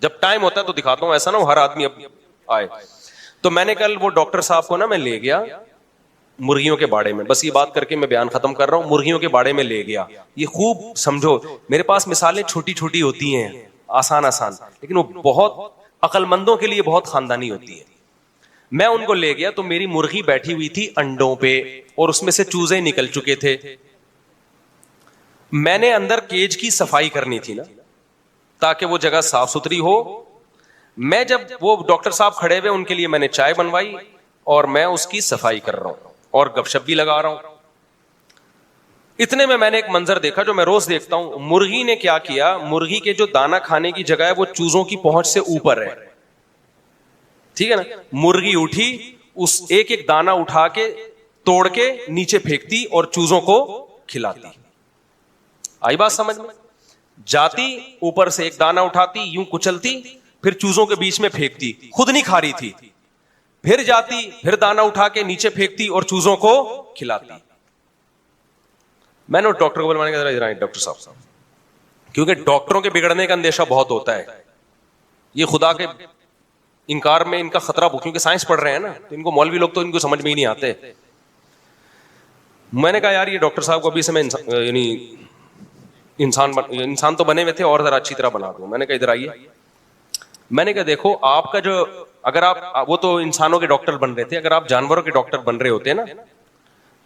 جب ٹائم ہوتا ہے تو دکھاتا ہوں، ایسا نہ ہو ہر آدمی اب آئے. تو میں نے کل وہ ڈاکٹر صاحب کو نا میں لے گیا مرغیوں کے باڑے میں، بس یہ بات کر کے میں بیان ختم کر رہا ہوں. مرغیوں کے باڑے میں لے گیا. یہ خوب سمجھو، میرے پاس مثالیں چھوٹی چھوٹی ہوتی ہیں، آسان آسان، لیکن وہ بہت عقل مندوں کے لیے بہت خاندانی ہوتی ہے. میں ان کو لے گیا تو میری مرغی بیٹھی ہوئی تھی انڈوں پہ اور اس میں سے چوزے نکل چکے تھے. میں نے اندر کیج کی صفائی کرنی تھی نا تاکہ وہ جگہ صاف ستھری ہو. میں جب وہ ڈاکٹر صاحب کھڑے ہوئے ان کے لیے میں نے چائے بنوائی اور میں اس کی صفائی کر رہا ہوں اور گپ شپ بھی لگا رہا ہوں. اتنے میں نے ایک منظر دیکھا جو میں روز دیکھتا ہوں. مرغی نے کیا کیا، مرغی کے جو دانا کھانے کی جگہ ہے وہ چوزوں کی پہنچ سے اوپر ہے، ٹھیک ہے نا. مرغی اٹھی، اس ایک ایک دانا اٹھا کے توڑ کے نیچے پھینکتی اور چوزوں کو کھلاتی. آئی بات سمجھ میں؟ جاتی اوپر سے ایک دانا اٹھاتی، یوں کچلتی، پھر چوزوں کے بیچ میں پھینکتی، خود نہیں کھا رہی تھی. پھر جاتی، پھر دانا اٹھا کے نیچے پھینکتی اور چوزوں کو کھلاتی. میں نے ڈاکٹر کو بلوانے کا ڈاکٹر صاحب، کیونکہ ڈاکٹروں کے بگڑنے کا اندیشہ بہت ہوتا ہے. یہ خدا کے انکار میں ان کا خطرہ، کیونکہ سائنس پڑھ رہے ہیں نا تو ان کو مولوی لوگ تو ان کو سمجھ میں ہی نہیں آتے. میں نے کہا یار یہ ڈاکٹر صاحب کو ابھی سے میں یعنی انسان تو بنے ہوئے تھے اور ذرا اچھی طرح بنا دوں. میں نے کہا ادھر آئیے. میں نے کہا دیکھو آپ کا جو، اگر آپ، وہ تو انسانوں کے ڈاکٹر بن رہے تھے، اگر آپ جانوروں کے ڈاکٹر بن رہے ہوتے نا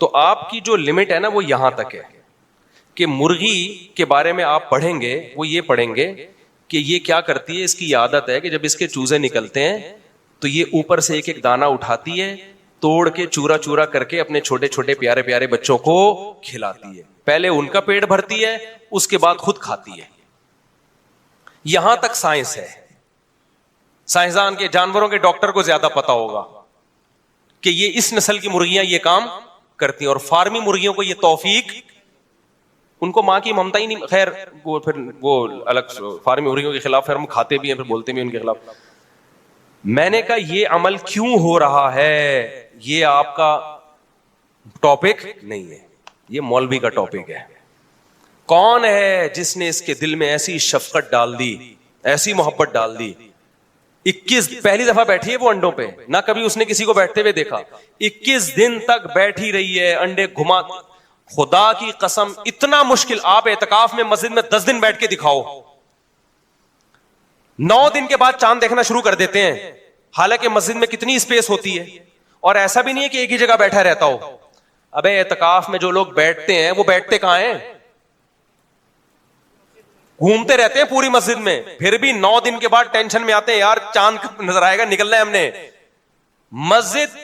تو آپ کی جو لمٹ ہے نا وہ یہاں تک ہے کہ مرغی کے بارے میں آپ پڑھیں گے، وہ یہ پڑھیں گے کہ یہ کیا کرتی ہے، اس کی عادت ہے کہ جب اس کے چوزے نکلتے ہیں تو یہ اوپر سے ایک ایک دانہ اٹھاتی ہے، توڑ کے چورا چورا کر کے اپنے چھوٹے چھوٹے پیارے پیارے بچوں کو کھلاتی ہے. پہلے ان کا پیٹ بھرتی ہے، اس کے بعد خود کھاتی ہے. یہاں تک سائنس ہے. سائنسدان کے، جانوروں کے ڈاکٹر کو زیادہ پتا ہوگا کہ یہ اس نسل کی مرغیاں یہ کام کرتی ہیں. اور فارمی مرغیوں کو یہ توفیق، ان کو ماں کی ممتا ہی نہیں. خیر وہ پھر وہ الگ، فارمی مرغیوں کے خلاف پھر ہم کھاتے بھی ہیں، پھر بولتے بھی ہیں ان کے خلاف. میں نے کہا یہ عمل کیوں ہو رہا ہے، یہ آپ کا ٹاپک نہیں ہے، یہ مولوی کا ٹاپک ہے. کون ہے جس نے اس کے دل میں ایسی شفقت ڈال دی، ایسی محبت ڈال دی 21 پہلی دفعہ بیٹھی ہے وہ انڈوں پہ, نہ کبھی اس نے کسی کو بیٹھتے ہوئے دیکھا, 21 دن تک بیٹھی رہی ہے انڈے گھما. خدا کی قسم اتنا مشکل, آپ اعتکاف میں مسجد میں 10 دن بیٹھ کے دکھاؤ, 9 دن کے بعد چاند دیکھنا شروع کر دیتے ہیں, حالانکہ مسجد میں کتنی اسپیس ہوتی ہے, اور ایسا بھی نہیں ہے کہ ایک ہی جگہ بیٹھا رہتا ہو. ابے اعتکاف میں جو لوگ بیٹھتے ہیں وہ بیٹھتے کہاں ہیں, گھومتے رہتے ہیں پوری مسجد میں, پھر بھی 9 دن کے بعد ٹینشن میں آتے ہیں یار چاند نظر آئے گا, نکلنا ہے ہم نے. مسجد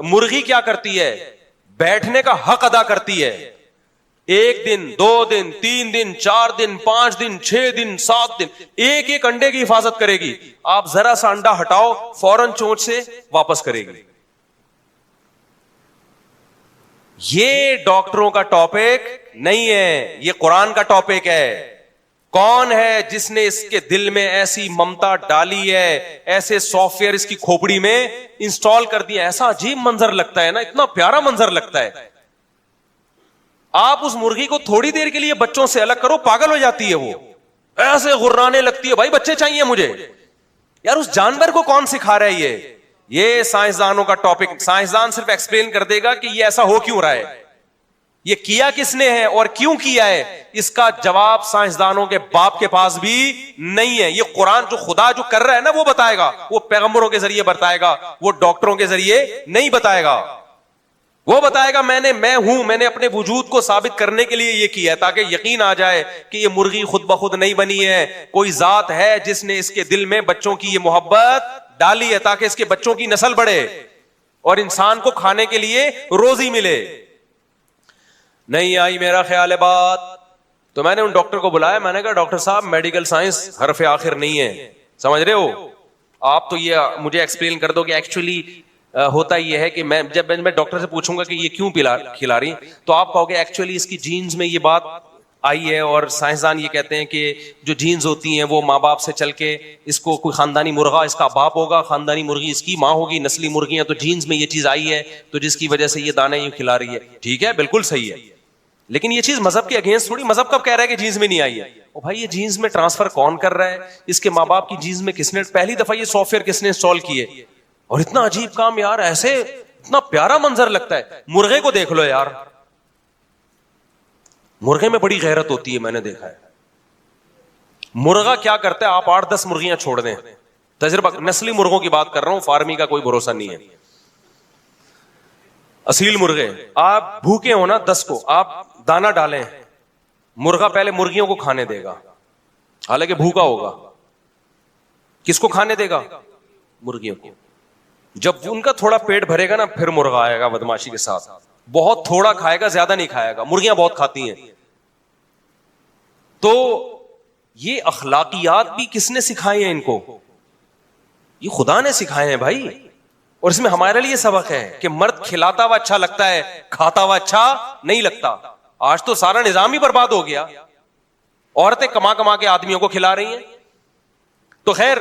مرغی کیا کرتی ہے, بیٹھنے کا حق ادا کرتی ہے. 1 دن 2 دن 3 دن 4 دن 5 دن 6 دن 7 دن ایک ایک انڈے کی حفاظت کرے گی. آپ ذرا سا انڈا ہٹاؤ فوراً چونچ سے واپس کرے گی. یہ ڈاکٹروں کا ٹاپک نہیں ہے, یہ قرآن کا ٹاپک ہے. کون ہے جس نے اس کے دل میں ایسی ممتا ڈالی ہے, ایسے سافٹ ویئر اس کی کھوپڑی میں انسٹال کر دیا. ایسا عجیب منظر لگتا ہے نا, اتنا پیارا منظر لگتا ہے. آپ اس مرغی کو تھوڑی دیر کے لیے بچوں سے الگ کرو, پاگل ہو جاتی ہے, وہ ایسے غرانے لگتی ہے, بھائی بچے چاہیے مجھے. یار اس جانور کو کون سکھا رہا ہے یہ سائنسدانوں کا ٹاپک. سائنسدان صرف ایکسپلین کر دے گا کہ یہ ایسا ہو کیوں رہا ہے, یہ کیا کس نے ہے اور کیوں کیا ہے. اس کا جواب سائنسدانوں کے باپ کے پاس بھی نہیں ہے. یہ قرآن جو خدا جو کر رہا ہے نا وہ بتائے گا, وہ پیغمبروں کے ذریعے بتائے گا, وہ ڈاکٹروں کے ذریعے نہیں بتائے گا. وہ بتائے گا میں نے اپنے وجود کو ثابت کرنے کے لیے یہ کیا ہے, تاکہ یقین آ جائے کہ یہ مرغی خود بخود نہیں بنی ہے, کوئی ذات ہے جس نے اس کے دل میں بچوں کی یہ محبت ڈالی ہے, تاکہ اس کے بچوں کی نسل بڑھے اور انسان کو کھانے کے لیے روزی ملے. نہیں آئی میرا خیال ہے بات, تو میں نے ان ڈاکٹر کو بلایا, میں نے کہا ڈاکٹر صاحب میڈیکل سائنس حرف آخر نہیں ہے, سمجھ رہے ہو آپ, تو یہ مجھے ایکسپلین کر دو کہ ایکچولی ہوتا یہ ہے کہ جب میں ڈاکٹر سے پوچھوں گا کہ یہ کیوں کھلا رہی, تو آپ کہو گے ایکچولی اس کی جینز میں یہ بات آئی ہے, اور سائنسدان یہ کہتے ہیں کہ جو جینز ہوتی ہیں وہ ماں باپ سے چل کے, اس کو کوئی خاندانی مرغا اس کا باپ ہوگا, خاندانی مرغی اس کی ماں ہوگی, نسلی مرغیاں, تو جینز میں یہ چیز آئی ہے, تو جس کی وجہ سے یہ دانے یوں کھلا رہی ہے. ٹھیک ہے, بالکل صحیح ہے, لیکن یہ چیز مذہب کے اگینسٹ تھوڑی. مذہب کب کہہ رہا ہے کہ جینز میں نہیں آئی ہے؟ او بھائی یہ جینز میں ٹرانسفر کون کر رہا ہے, اس کے ماں باپ کی جینز میں کس نے پہلی دفعہ یہ سافٹ ویئر کس نے انسٹال کیے, اور اتنا عجیب کام یار, ایسے اتنا پیارا منظر لگتا ہے. مرغے کو دیکھ لو یار, مرغے میں بڑی غیرت ہوتی ہے, میں نے دیکھا ہے. مرغا کیا کرتا ہے, آپ 8-10 مرغیاں چھوڑ دیں, تجربہ نسلی مرغوں کی بات کر رہا ہوں, فارمی کا کوئی بھروسہ نہیں ہے. اصیل مرغے آپ بھوکے ہو نا 10 کو, آپ دانا ڈالیں, مرغا پہلے مرغیوں کو کھانے دے گا, حالانکہ بھوکا ہوگا. کس کو کھانے دے گا؟ مرغیوں کو. جب ان کا تھوڑا پیٹ بھرے گا نا, پھر مرغا آئے گا بدماشی کے ساتھ, بہت تھوڑا کھائے گا, زیادہ نہیں کھائے گا. مرغیاں بہت کھاتی ہیں. تو یہ اخلاقیات بھی کس نے سکھائے ہیں ان کو؟ یہ خدا نے سکھائے ہیں بھائی. اور اس میں ہمارے لیے سبق ہے کہ مرد کھلاتا ہوا اچھا لگتا ہے, کھاتا ہوا اچھا نہیں لگتا. آج تو سارا نظام ہی برباد ہو گیا, عورتیں کما کما کے آدمیوں کو کھلا رہی ہیں. تو خیر,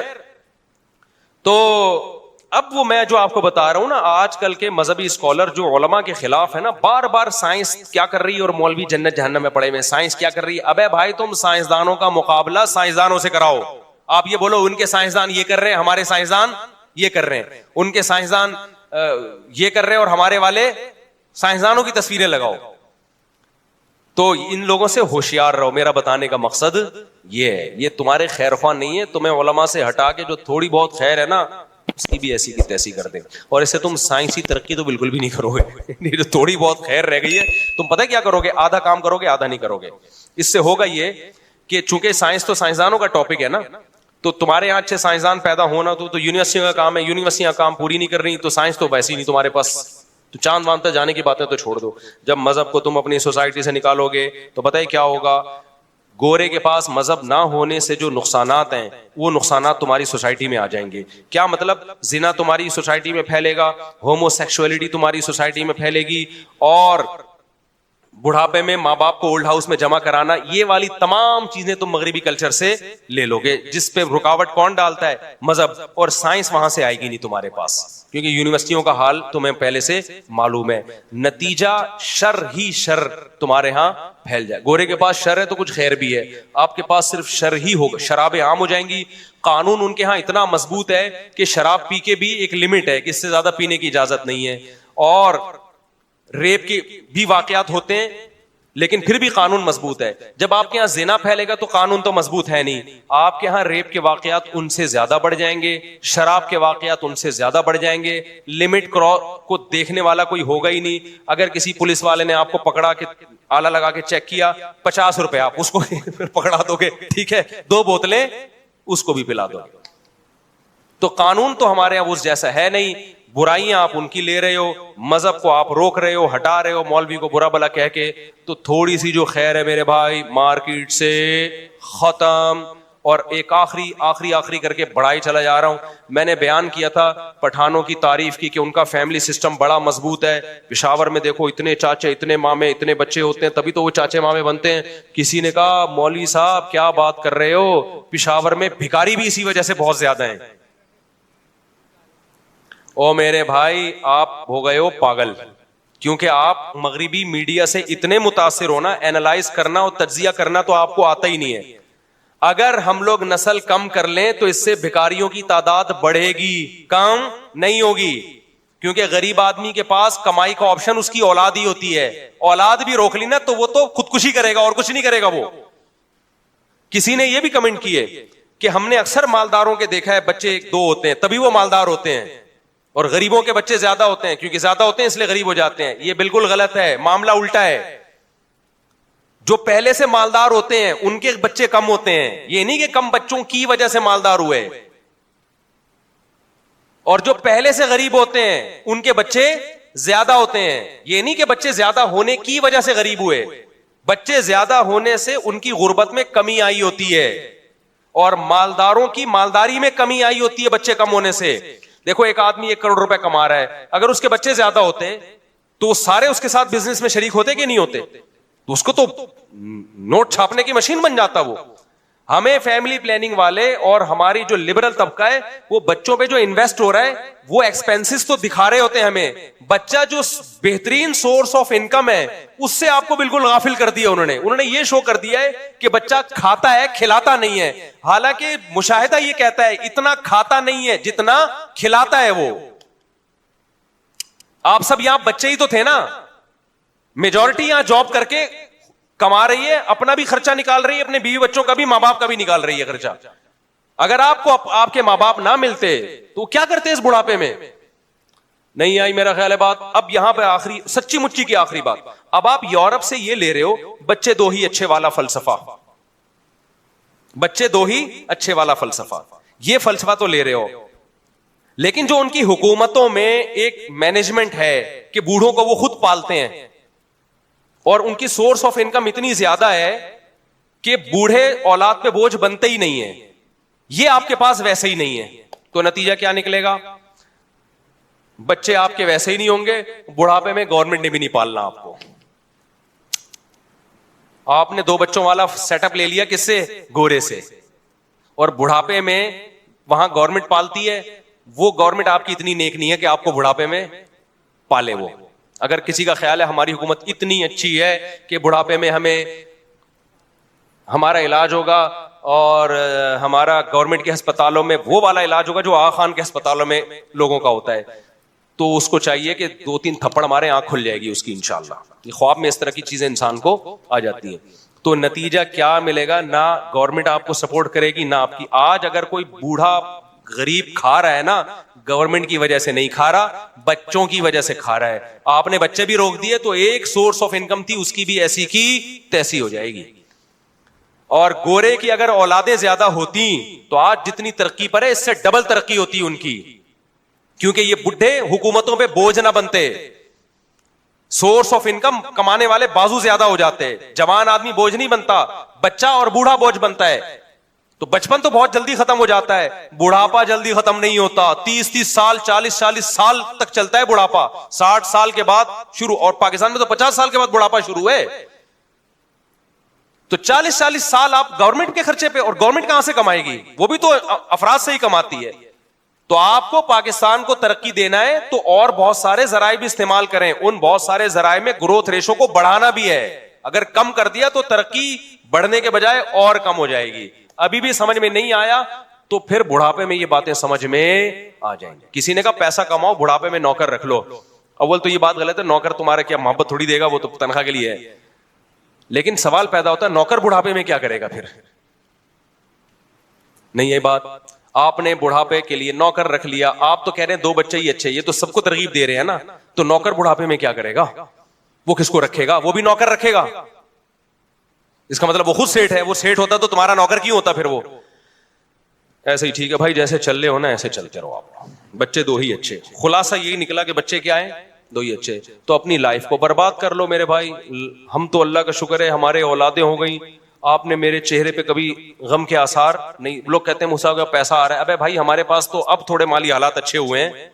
تو اب وہ میں جو آپ کو بتا رہا ہوں نا, آج کل کے مذہبی اسکالر جو علماء کے خلاف ہے نا, بار بار سائنس کیا کر رہی ہے, اور مولوی جنت جہنم میں پڑے ہوئے سائنس کیا کر رہی ہے. ابے بھائی تم سائنسدانوں کا مقابلہ سائنسدانوں سے کراؤ. آپ یہ بولو ان کے سائنسدان یہ کر رہے ہیں, ہمارے سائنسدان یہ کر رہے ہیں, ان کے سائنسدان یہ کر رہے ہیں اور ہمارے والے سائنسدانوں کی تصویریں لگاؤ. تو ان لوگوں سے ہوشیار رہو. میرا بتانے کا مقصد یہ ہے, یہ تمہارے خیر خواہ نہیں ہے. تمہیں علماء سے ہٹا کے جو تھوڑی بہت خیر ہے نا, اس کی بھی ایسی کی تیسی کر دیں, اور اس سے تم سائنسی ترقی تو بالکل بھی نہیں کرو گے. جو تھوڑی بہت خیر رہ گئی ہے, تم پتہ کیا کرو گے, آدھا کام کرو گے, آدھا نہیں کرو گے. اس سے ہوگا یہ کہ چونکہ سائنس تو سائنسدانوں کا ٹاپک ہے نا, تو تمہارے یہاں اچھے سائنسدان پیدا ہونا تو یونیورسٹیوں کا کام ہے. یونیورسٹیاں کام پوری نہیں کر رہی, تو سائنس تو ویسی نہیں تمہارے پاس. تو چاند واند تک جانے کی باتیں تو چھوڑ دو. جب مذہب کو تم اپنی سوسائٹی سے نکالو گے تو پتہ ہے کیا ہوگا, گورے کے پاس مذہب نہ ہونے سے جو نقصانات ہیں, وہ نقصانات تمہاری سوسائٹی میں آ جائیں گے. کیا مطلب؟ زنا تمہاری سوسائٹی میں پھیلے گا, ہومو سیکسولیٹی تمہاری سوسائٹی میں پھیلے گی, اور بڑھاپے میں ماں باپ کو اولڈ ہاؤس میں جمع کرانا, یہ والی تمام چیزیں تم مغربی کلچر سے لے لو گے. جس پہ رکاوٹ کون ڈالتا ہے؟ مذہب. اور سائنس وہاں سے آئے گی نہیں تمہارے پاس, کیونکہ یونیورسٹیوں کا حال تمہیں پہلے سے معلوم ہے. نتیجہ شر ہی شر تمہارے ہاں پھیل جائے. گورے کے پاس شر ہے تو کچھ خیر بھی ہے, آپ کے پاس صرف شر ہی ہوگا. شرابیں عام ہو جائیں گی, قانون ان کے ہاں اتنا مضبوط ہے کہ شراب پی کے بھی ایک لمٹ ہے کہ اس سے زیادہ پینے کی اجازت نہیں ہے, اور ریپ کے بھی واقعات ہوتے ہیں لیکن پھر بھی قانون مضبوط ہے. جب آپ کے یہاں زنا پھیلے گا تو قانون تو مضبوط ہے نہیں, آپ کے یہاں ریپ کے واقعات ان سے زیادہ بڑھ جائیں گے, شراب کے واقعات ان سے زیادہ بڑھ جائیں گے. لمٹ کو دیکھنے والا کوئی ہوگا ہی نہیں. اگر کسی پولیس والے نے آپ کو پکڑا کے آلہ لگا کے چیک کیا, 50 روپے آپ اس کو پکڑا دو گے, ٹھیک ہے, 2 بوتلیں اس کو بھی پلا دو گے. تو قانون تو ہمارے یہاں اس جیسا ہے نہیں. برائیاں آپ ان کی لے رہے ہو, مذہب کو آپ روک رہے ہو, ہٹا رہے ہو, مولوی کو برا بلا کہہ کے, تو تھوڑی سی جو خیر ہے میرے بھائی مارکیٹ سے ختم. اور ایک آخری کر کے بڑھائی چلا جا رہا ہوں. میں نے بیان کیا تھا پٹھانوں کی تعریف کی کہ ان کا فیملی سسٹم بڑا مضبوط ہے. پشاور میں دیکھو اتنے چاچے, اتنے مامے, اتنے بچے ہوتے ہیں, تبھی تو وہ چاچے مامے بنتے ہیں. کسی نے کہا مولوی صاحب کیا بات کر رہے ہو, پشاور میں بھکاری بھی اسی وجہ سے بہت زیادہ ہیں. او میرے بھائی آپ ہو گئے ہو پاگل, کیونکہ آپ مغربی میڈیا سے اتنے متاثر ہونا, اینالائز کرنا اور تجزیہ کرنا تو آپ کو آتا ہی نہیں ہے. اگر ہم لوگ نسل کم کر لیں تو اس سے بھکاریوں کی تعداد بڑھے گی, کم نہیں ہوگی. کیونکہ غریب آدمی کے پاس کمائی کا آپشن اس کی اولاد ہی ہوتی ہے. اولاد بھی روک لی نا تو وہ تو خودکشی کرے گا اور کچھ نہیں کرے گا. وہ کسی نے یہ بھی کمنٹ کیے کہ ہم نے اکثر مالداروں کے دیکھا ہے بچے 2 ہوتے ہیں تبھی وہ مالدار ہوتے ہیں, اور غریبوں کے بچے زیادہ ہوتے ہیں کیونکہ زیادہ ہوتے ہیں اس لیے غریب ہو جاتے ہیں. یہ بالکل غلط ہے, معاملہ الٹا ہے. جو پہلے سے مالدار ہوتے ہیں ان کے بچے کم ہوتے ہیں. یہ نہیں کہ کم بچوں کی وجہ سے مالدار ہوئے, اور جو پہلے سے غریب ہوتے ہیں ان کے بچے زیادہ ہوتے ہیں. یہ نہیں کہ بچے زیادہ ہونے کی وجہ سے غریب ہوئے, بچے زیادہ ہونے سے ان کی غربت میں کمی آئی ہوتی ہے, اور مالداروں کی مالداری میں کمی آئی ہوتی ہے بچے کم ہونے سے. دیکھو ایک آدمی 1 کروڑ روپے کما رہا ہے, اگر اس کے بچے زیادہ ہوتے ہیں تو وہ سارے اس کے ساتھ بزنس میں شریک ہوتے کہ نہیں ہوتے؟ تو اس کو تو نوٹ چھاپنے کی مشین بن جاتا. وہ ہمیں فیملی پلاننگ والے اور ہماری جو لبرل طبقہ ہے وہ بچوں پہ جو انویسٹ ہو رہا ہے وہ ایکسپینسز تو دکھا رہے ہوتے ہیں ہمیں. بچہ جو بہترین سورس آف انکم ہے اس سے آپ کو بالکل غافل کر دیا. انہوں نے یہ شو کر دیا ہے کہ بچہ کھاتا ہے کھلاتا نہیں ہے, حالانکہ مشاہدہ یہ کہتا ہے اتنا کھاتا نہیں ہے جتنا کھلاتا ہے. وہ آپ سب یہاں بچے ہی تو تھے نا, میجورٹی یہاں جاب کر کے کما رہی ہے, اپنا بھی خرچہ نکال رہی ہے, اپنے بیوی بچوں کا بھی, ماں باپ کا بھی نکال رہی ہے خرچہ. اگر آپ کو آپ کے ماں باپ نہ ملتے تو کیا کرتے اس بڑھاپے میں؟ نہیں آئی میرا خیال ہے بات. اب یہاں پہ آخری سچی مچی کی آخری بات, اب آپ یورپ سے یہ لے رہے ہو بچے 2 ہی اچھے والا فلسفہ, بچے 2 ہی اچھے والا فلسفہ, یہ فلسفہ تو لے رہے ہو, لیکن جو ان کی حکومتوں میں ایک مینجمنٹ ہے کہ بوڑھوں کو وہ خود پالتے ہیں اور ان کی سورس آف انکم اتنی زیادہ ہے کہ بوڑھے اولاد پہ بوجھ بنتے ہی نہیں ہے, یہ آپ کے پاس ویسے ہی نہیں ہے. تو نتیجہ کیا نکلے گا؟ بچے آپ کے ویسے ہی نہیں ہوں گے, بڑھاپے میں گورنمنٹ نے بھی نہیں پالنا آپ کو. آپ نے 2 بچوں والا سیٹ اپ لے لیا کس سے؟ گورے سے, اور بڑھاپے میں وہاں گورنمنٹ پالتی ہے. وہ گورنمنٹ آپ کی اتنی نیک نہیں ہے کہ آپ کو بڑھاپے میں پالے. وہ اگر کسی کا خیال ہے ہماری حکومت اتنی اچھی ہے کہ بڑھاپے میں ہمیں ہمارا علاج ہوگا اور ہمارا گورنمنٹ کے ہسپتالوں میں وہ والا علاج ہوگا جو آغا خان کے ہسپتالوں میں لوگوں کا ہوتا ہے, تو اس کو چاہیے کہ 2-3 تھپڑ مارے, آنکھ کھل جائے گی اس کی انشاءاللہ. یہ خواب میں اس طرح کی چیزیں انسان کو آ جاتی ہیں. تو نتیجہ کیا ملے گا؟ نہ گورنمنٹ آپ کو سپورٹ کرے گی نہ آپ کی. آج اگر کوئی بوڑھا غریب کھا رہا ہے نا, گورنمنٹ کی وجہ سے نہیں کھا رہا, بچوں کی وجہ سے کھا رہا ہے. آپ نے بچے بھی روک دیے تو ایک سورس آف انکم تھی اس کی بھی ایسی کی تیسی ہو جائے گی. اور گورے کی اگر اولادیں زیادہ ہوتی تو آج جتنی ترقی پر ہے اس سے ڈبل ترقی ہوتی ان کی, کیونکہ یہ بڈھے حکومتوں پہ بوجھ نہ بنتے. سورس آف انکم کمانے والے بازو زیادہ ہو جاتے, جوان آدمی بوجھ نہیں بنتا, بچہ اور بوڑھا بوجھ بنتا ہے. تو بچپن تو بہت جلدی ختم ہو جاتا ہے, بڑھاپا جلدی ختم نہیں ہوتا. 30 سال 40 سال تک چلتا ہے بڑھاپا, 60 سال کے بعد شروع, اور پاکستان میں تو 50 سال کے بعد بڑھاپا شروع ہے. تو 40 سال آپ گورنمنٹ کے خرچے پہ, اور گورنمنٹ کہاں سے کمائے گی؟ وہ بھی تو افراد سے ہی کماتی ہے. تو آپ کو پاکستان کو ترقی دینا ہے تو اور بہت سارے ذرائع بھی استعمال کریں. ان بہت سارے ذرائع میں گروتھ ریشو کو بڑھانا بھی ہے. اگر کم کر دیا تو ترقی بڑھنے کے بجائے اور کم ہو جائے گی. ابھی بھی سمجھ میں نہیں آیا تو پھر بڑھاپے میں یہ باتیں سمجھ میں آ جائیں گی. کسی نے کہا پیسہ کماؤ بڑھاپے میں نوکر رکھ لو. اول تو یہ بات غلط ہے, نوکر تمہارا کیا محبت تھوڑی دے گا, وہ تو تنخواہ کے لیے ہے. لیکن سوال پیدا ہوتا ہے نوکر بڑھاپے میں کیا کرے گا پھر؟ نہیں, یہ بات آپ نے بڑھاپے کے لیے نوکر رکھ لیا, آپ تو کہہ رہے ہیں 2 بچے ہی اچھے, یہ تو سب کو ترغیب دے رہے ہیں نا, تو نوکر بڑھاپے میں کیا کرے گا؟ وہ کس کو رکھے گا؟ وہ بھی نوکر رکھے گا. اس کا مطلب وہ خود سیٹ ہے. وہ سیٹ ہوتا تو تمہارا نوکر کیوں ہوتا پھر؟ وہ ایسے ہی ٹھیک ہے بھائی, جیسے چل رہے ہو نا ایسے چلتے رہو آپ. بچے 2 ہی اچھے. خلاصہ یہی نکلا کہ بچے کیا ہیں؟ 2 ہی اچھے. تو اپنی لائف کو برباد کر لو میرے بھائی. ہم تو اللہ کا شکر ہے ہمارے اولادیں ہو گئی. آپ نے میرے چہرے پہ کبھی غم کے آثار نہیں. لوگ کہتے ہیں موسیٰ کا پیسہ آ رہا ہے. ابے بھائی ہمارے پاس تو اب تھوڑے مالی حالات اچھے ہوئے ہیں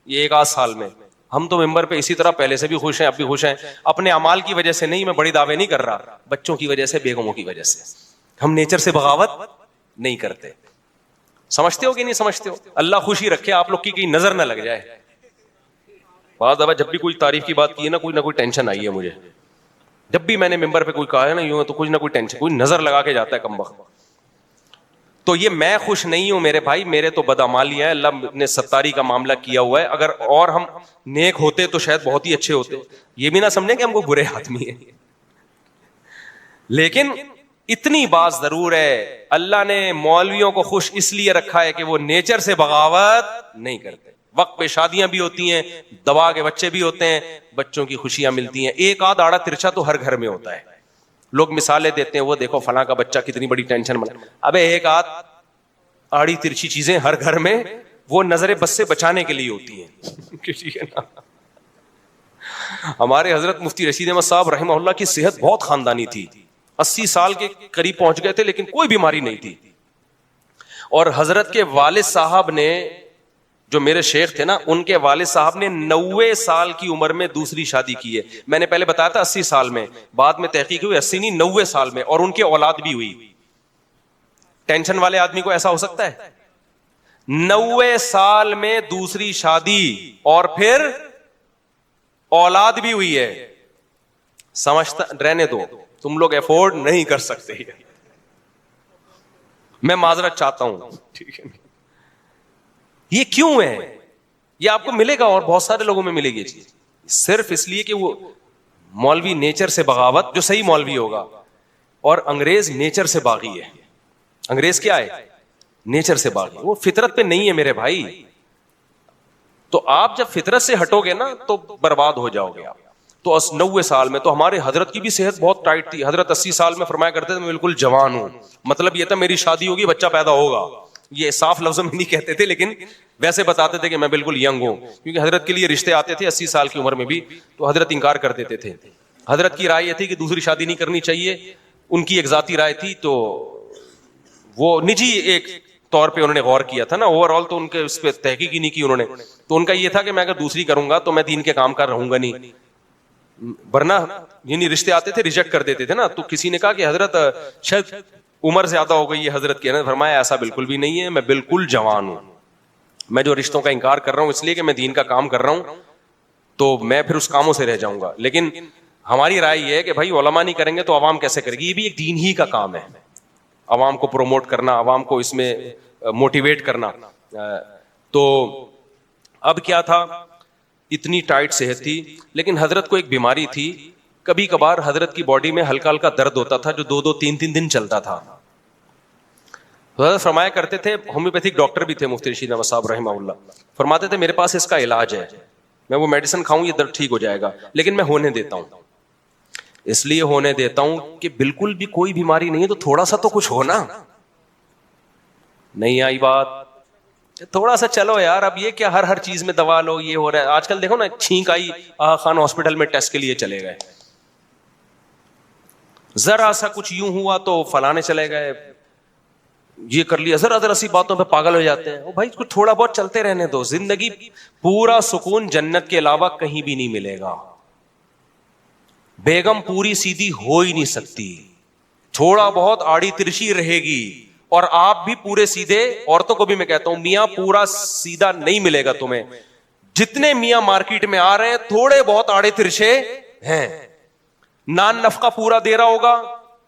یہ 1 آدھ سال میں. ہم تو ممبر پہ اسی طرح پہلے سے بھی خوش ہیں, اب بھی خوش ہیں. اپنے اعمال کی وجہ سے نہیں, میں بڑی دعوے نہیں کر رہا, بچوں کی وجہ سے, بیگموں کی وجہ سے. ہم نیچر سے بغاوت نہیں کرتے. سمجھتے ہو کہ نہیں سمجھتے ہو؟ اللہ خوشی رکھے آپ لوگ کی کہیں نظر نہ لگ جائے. بعض دفعہ جب بھی کوئی تعریف کی بات کی ہے نا کوئی ٹینشن آئی ہے مجھے. جب بھی میں نے ممبر پہ کوئی کہا ہے نا یوں تو کچھ نہ کوئی ٹینشن, کوئی نظر لگا کے جاتا ہے کمبخت. تو یہ میں خوش نہیں ہوں میرے بھائی, میرے تو بدعمالی ہے, اللہ نے ستاری کا معاملہ کیا ہوا ہے. اگر اور ہم نیک ہوتے تو شاید بہت ہی اچھے ہوتے. یہ بھی نہ سمجھیں کہ ہم کو برے آدمی ہیں, لیکن اتنی بات ضرور ہے اللہ نے مولویوں کو خوش اس لیے رکھا ہے کہ وہ نیچر سے بغاوت نہیں کرتے. وقت پہ شادیاں بھی ہوتی ہیں, دوا کے بچے بھی ہوتے ہیں, بچوں کی خوشیاں ملتی ہیں. ایک آدھ آڑا ترچا تو ہر گھر میں ہوتا ہے. لوگ مثالیں دیتے ہیں, وہ دیکھو فلاں کا بچہ کتنی بڑی ٹینشن بنا. ابے ایک آدھ آڑی ترچی چیزیں ہر گھر میں وہ نظر بس سے بچانے کے لیے ہوتی ہیں. ہمارے حضرت مفتی رشید احمد صاحب رحمہ اللہ کی صحت بہت خاندانی تھی, 80 سال کے قریب پہنچ گئے تھے لیکن کوئی بیماری نہیں تھی. اور حضرت کے والد صاحب نے, جو میرے شیخ تھے نا, ان کے والد صاحب نے 90 سال کی عمر میں دوسری شادی کی ہے. میں نے پہلے بتایا تھا 80 سال میں, بعد میں تحقیق ہوئی 80 نہیں 90 سال میں, اور ان کی اولاد بھی ہوئی. ٹینشن والے آدمی کو ایسا ہو سکتا ہے؟ 90 سال میں دوسری شادی اور پھر اولاد بھی ہوئی ہے. سمجھتا رہنے دو, تم لوگ افورڈ نہیں کر سکتے. میں معذرت چاہتا ہوں, ٹھیک ہے. یہ کیوں ہے؟ یہ آپ کو ملے گا اور بہت سارے لوگوں میں ملے گی چیز, صرف اس لیے کہ وہ مولوی نیچر سے بغاوت, جو صحیح مولوی ہوگا, اور انگریز نیچر سے باغی ہے. انگریز کیا ہے؟ نیچر سے باغی. وہ فطرت پہ نہیں ہے میرے بھائی. تو آپ جب فطرت سے ہٹو گے نا تو برباد ہو جاؤ گے آپ. تو 90 سال میں تو ہمارے حضرت کی بھی صحت بہت ٹائٹ تھی. حضرت 80 سال میں فرمایا کرتے تھے میں بالکل جوان ہوں. مطلب یہ تھا میری شادی ہوگی, بچہ پیدا ہوگا. یہ صاف لفظوں میں نہیں کہتے تھے لیکن ویسے بتاتے تھے کہ میں بالکل ینگ ہوں, کیونکہ حضرت کے لیے رشتے آتے تھے 80 سال کی عمر میں بھی, تو حضرت انکار کر دیتے تھے. حضرت کی رائے یہ تھی کہ دوسری شادی نہیں کرنی چاہیے. ان کی ایک ذاتی رائے تھی, تو وہ نجی ایک طور پہ انہوں نے غور کیا تھا نا, اوور آل تو ان کے اس پہ تحقیق ہی نہیں کی انہوں نے. تو ان کا یہ تھا کہ میں اگر دوسری کروں گا تو میں دین کے کام کر رہوں گا نہیں, ورنہ یعنی رشتے آتے تھے ریجیکٹ کر دیتے تھے نا. تو کسی نے کہا کہ حضرت شاید عمر زیادہ ہو گئی ہے حضرت کی. فرمایا ایسا بالکل بھی نہیں ہے, میں بالکل جوان ہوں. میں جو رشتوں کا انکار کر رہا ہوں اس لیے کہ میں دین کا کام کر رہا ہوں, تو میں پھر اس کاموں سے رہ جاؤں گا. لیکن ہماری رائے یہ ہے کہ بھائی علماء نہیں کریں گے تو عوام کیسے کرے گی؟ یہ بھی ایک دین ہی کا کام ہے, عوام کو پروموٹ کرنا, عوام کو اس میں موٹیویٹ کرنا. تو اب کیا تھا, اتنی ٹائٹ صحت تھی, لیکن حضرت کو ایک بیماری تھی. کبھی کبھار حضرت کی باڈی میں ہلکا ہلکا درد ہوتا تھا جو 2-2 3-3 دن چلتا تھا. حضرت فرمایا کرتے تھے, ہومیوپیتھک ڈاکٹر بھی تھے مفتی رشید احمد صاحب رحمہ اللہ, فرماتے تھے میرے پاس اس کا علاج ہے, میں وہ میڈیسن کھاؤں یہ درد ٹھیک ہو جائے گا, لیکن میں ہونے دیتا ہوں. اس لیے ہونے دیتا ہوں کہ بالکل بھی کوئی بیماری نہیں ہے تو تھوڑا سا تو کچھ ہونا. نہیں آئی بات؟ تھوڑا سا چلو یار, اب یہ کیا ہر چیز میں دوا لو, یہ ہو رہا ہے آج کل. دیکھو نا, چھینک آئی خان ہاسپٹل میں ٹیسٹ کے لیے چلے گئے, ذرا سا کچھ یوں ہوا تو فلانے چلے گئے, یہ کر لیا, ذرا سی باتوں پہ پاگل ہو جاتے ہیں. بھائی کچھ تھوڑا بہت چلتے رہنے دو. زندگی پورا سکون جنت کے علاوہ کہیں بھی نہیں ملے گا. بیگم پوری سیدھی ہو ہی نہیں سکتی, تھوڑا بہت آڑی ترشی رہے گی. اور آپ بھی پورے سیدھے, عورتوں کو بھی میں کہتا ہوں میاں پورا سیدھا نہیں ملے گا تمہیں. جتنے میاں مارکیٹ میں آ رہے ہیں تھوڑے بہت آڑے ترشے ہیں. نان نفقہ پورا دے رہا ہوگا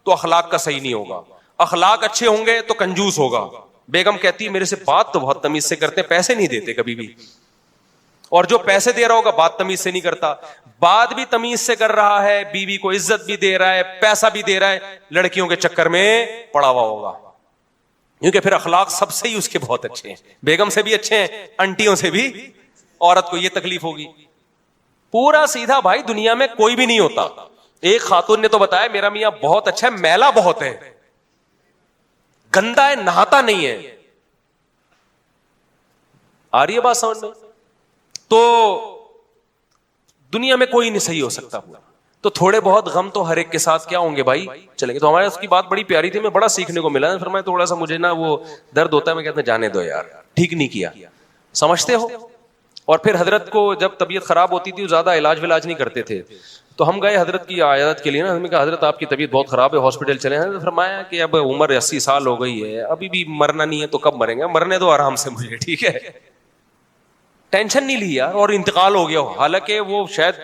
تو اخلاق کا صحیح نہیں ہوگا, اخلاق اچھے ہوں گے تو کنجوس ہوگا, بیگم کہتی ہے میرے سے بات تو بہت تمیز سے کرتے ہیں, پیسے نہیں دیتے کبھی بھی, اور جو پیسے دے رہا ہوگا بات تمیز سے نہیں کرتا. بات بھی تمیز سے کر رہا ہے, بیوی کو عزت بھی دے رہا ہے, پیسہ بھی دے رہا ہے, لڑکیوں کے چکر میں پڑا ہوا ہوگا, کیونکہ پھر اخلاق سب سے ہی اس کے بہت اچھے ہیں, بیگم سے بھی اچھے ہیں, انٹیوں سے بھی. عورت کو یہ تکلیف ہوگی. پورا سیدھا بھائی دنیا میں کوئی بھی نہیں ہوتا. ایک خاتون نے تو بتایا میرا میاں بہت اچھا ہے, میلا بہت ہے, گندا ہے, نہاتا نہیں ہے. آ رہی ہے بات سمجھ میں؟ تو دنیا میں کوئی نہیں صحیح ہو سکتا پورا. تو تھوڑے بہت غم تو ہر ایک کے ساتھ کیا ہوں گے بھائی, چلیں گے. تو ہمارے اس کی بات بڑی پیاری تھی, میں بڑا سیکھنے کو ملا. فرمایا تھوڑا سا مجھے نا وہ درد ہوتا ہے, میں کہتا جانے دو یار, ٹھیک نہیں کیا, سمجھتے ہو. اور پھر حضرت کو جب طبیعت خراب ہوتی تھی, زیادہ علاج ولاج نہیں کرتے تھے, تو ہم گئے حضرت کی عیادت کے لیے نا. ہم نے کہا حضرت آپ کی طبیعت بہت خراب ہے, ہاسپٹل چلے ہیں. فرمایا کہ اب عمر 80 سال ہو گئی ہے, ابھی بھی مرنا نہیں ہے تو کب مریں گے, مرنے دو آرام سے مجھے, ٹھیک ہے, ٹینشن نہیں لی یار. اور انتقال ہو گیا ہو, حالانکہ وہ شاید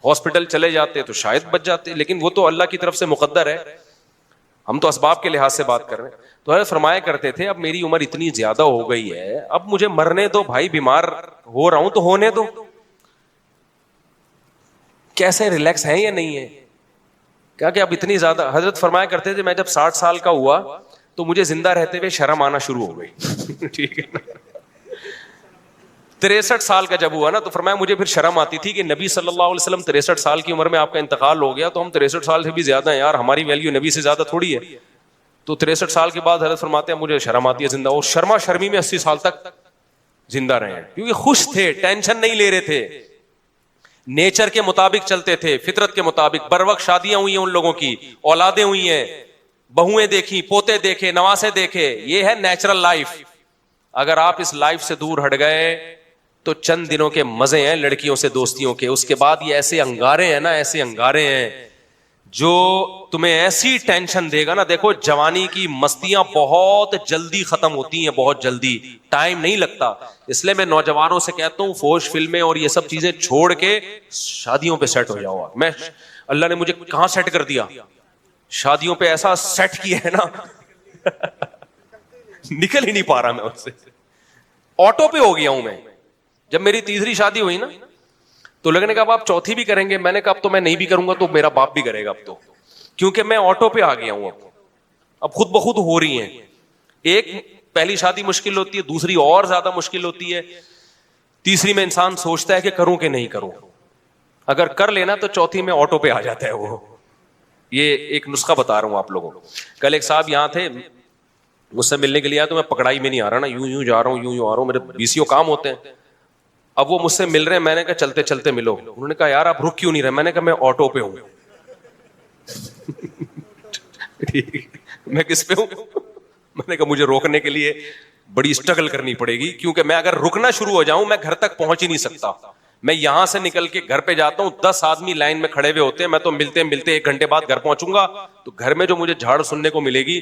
ہاسپٹل چلے جاتے تو شاید بچ جاتے, لیکن وہ تو اللہ کی طرف سے مقدر ہے, ہم تو اسباب کے لحاظ سے بات کر رہے ہیں. تو حضرت فرمایا کرتے تھے اب میری عمر اتنی زیادہ ہو گئی ہے, اب مجھے مرنے دو بھائی, بیمار ہو رہا ہوں تو ہونے دو. کیسے ریلیکس ہیں یا نہیں ہے کیا کہ اب اتنی زیادہ. حضرت فرمایا کرتے تھے میں جب 60 سال کا ہوا تو مجھے زندہ رہتے ہوئے شرم آنا شروع ہو گئی. ٹھیک ہے نا. 63 سال کا جب ہوا نا تو فرمایا مجھے پھر شرم آتی تھی کہ نبی صلی اللہ علیہ وسلم 63 سال کی عمر میں آپ کا انتقال ہو گیا, تو ہم 63 سال سے بھی زیادہ ہیں یار, ہماری ویلیو نبی سے زیادہ تھوڑی ہے. تو 63 سال کے بعد حضرت فرماتے ہیں مجھے شرم آتی ہے زندہ. اور شرما شرمی میں 80 سال تک زندہ رہے ہیں, کیونکہ خوش تھے, ٹینشن نہیں لے رہے تھے, نیچر کے مطابق چلتے تھے, فطرت کے مطابق. بر وقت شادیاں ہوئی ہیں ان لوگوں کی, اولادیں ہوئی ہیں, بہویں دیکھی, پوتے دیکھے, نواسے دیکھے, یہ ہے نیچرل لائف. اگر آپ اس لائف سے دور ہٹ گئے تو چند دنوں کے مزے ہیں لڑکیوں سے دوستیوں کے, اس کے بعد یہ ایسے انگارے ہیں نا, ایسے انگارے ہیں جو تمہیں ایسی ٹینشن دے گا نا. دیکھو جوانی کی مستیاں بہت جلدی ختم ہوتی ہیں, بہت جلدی, ٹائم نہیں لگتا. اس لیے میں نوجوانوں سے کہتا ہوں فوش فلمیں اور یہ سب چیزیں چھوڑ کے شادیوں پہ سیٹ ہو جاؤ. میں اللہ نے مجھے کہاں سیٹ کر دیا, شادیوں پہ ایسا سیٹ کیا ہے نا نکل ہی نہیں پا رہا میں اس سے, آٹو پہ ہو گیا ہوں میں. جب میری تیسری شادی ہوئی نا تو لوگوں نے کہا اب آپ چوتھی بھی کریں گے, میں نے کہا اب تو میں نہیں بھی کروں گا تو میرا باپ بھی کرے گا اب تو, کیونکہ میں آٹو پہ آ گیا ہوں. اب خود بخود ہو رہی ہیں. ایک پہلی شادی مشکل ہوتی ہے, دوسری اور زیادہ مشکل ہوتی ہے, تیسری میں انسان سوچتا ہے کہ کروں کہ نہیں کروں. اگر کر لینا تو چوتھی میں آٹو پہ آ جاتا ہے وہ. یہ ایک نسخہ بتا رہا ہوں آپ لوگوں کو. کل ایک صاحب یہاں تھے, مجھ سے ملنے کے لیے آیا, تو میں پکڑائی میں نہیں آ رہا نا, یوں یوں جا رہا ہوں, یوں آ رہا ہوں, میرے BCO کام ہوتے ہیں. اب وہ مجھ سے مل رہے ہیں, میں نے کہا چلتے چلتے ملو. انہوں نے کہا یار آپ رک کیوں نہیں رہے, میں نے کہا میں آٹو پہ ہوں. میں کس پہ ہوں, میں نے کہا مجھے روکنے کے لیے بڑی اسٹرگل کرنی پڑے گی, کیونکہ میں اگر رکنا شروع ہو جاؤں میں گھر تک پہنچ ہی نہیں سکتا. میں یہاں سے نکل کے گھر پہ جاتا ہوں, 10 آدمی لائن میں کھڑے ہوئے ہوتے ہیں, میں تو ملتے ملتے 1 گھنٹے بعد گھر پہنچوں گا. تو گھر میں جو مجھے جھاڑ سننے کو ملے گی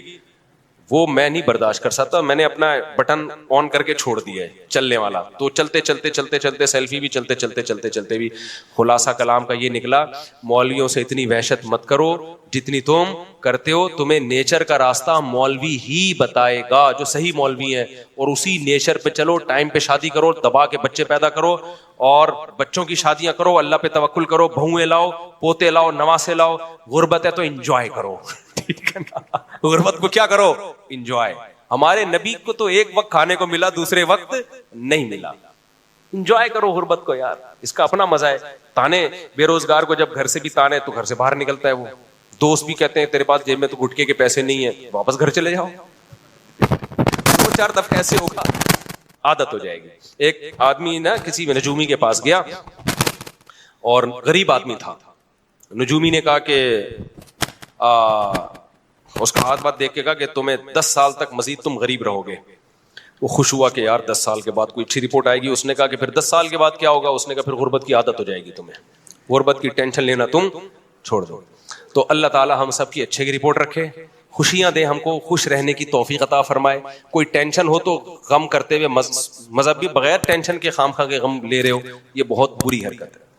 وہ میں نہیں برداشت کر سکتا. میں نے اپنا بٹن آن کر کے چھوڑ دیا ہے چلنے والا. تو چلتے چلتے چلتے چلتے سیلفی بھی, چلتے چلتے چلتے چلتے بھی. خلاصہ کلام کا یہ نکلا, مولویوں سے اتنی وحشت مت کرو جتنی تم کرتے ہو. تمہیں نیچر کا راستہ مولوی ہی بتائے گا جو صحیح مولوی ہیں, اور اسی نیچر پہ چلو. ٹائم پہ شادی کرو, دبا کے بچے پیدا کرو, اور بچوں کی شادیاں کرو, اللہ پہ توکل کرو, بہویں لاؤ, پوتے لاؤ, نواسے لاؤ. غربت ہے تو انجوائے کرو, ٹھیک ہے نا. غربت کو کیا کرو, انجوائے. ہمارے نبی کو تو ایک وقت کھانے کو ملا, دوسرے وقت نہیں ملا. انجوائے کرو غربت کو یار, اس کا اپنا مزہ ہے. تانے بے روزگار کو جب گھر سے بھی تانے تو گھر سے باہر نکلتا ہے وہ. دوست بھی کہتے ہیں تیرے پاس جیب میں تو گٹکے کے پیسے نہیں ہیں, واپس گھر چلے جاؤ. 2-4 دفعہ ایسے ہوگا, عادت ہو جائے گی. ایک آدمی نا کسی نجومی کے پاس گیا, اور غریب آدمی تھا. نجومی نے کہا کہ اس کا ہاتھ بات دیکھ کے کہا کہ تمہیں 10 سال تک مزید تم غریب رہو گے. وہ خوش ہوا کہ یار 10 سال کے بعد کوئی اچھی رپورٹ آئے گی. اس نے کہا کہ پھر 10 سال کے بعد کیا ہوگا. اس نے کہا پھر غربت کی عادت ہو جائے گی تمہیں, غربت کی ٹینشن لینا تم چھوڑ دو. تو اللہ تعالی ہم سب کی اچھے کی رپورٹ رکھے, خوشیاں دے ہم کو, خوش رہنے کی توفیق عطا فرمائے. کوئی ٹینشن ہو تو غم کرتے ہوئے مذہبی بغیر ٹینشن کے خام خواہ کے غم لے رہے ہو, یہ بہت بری حرکت ہے.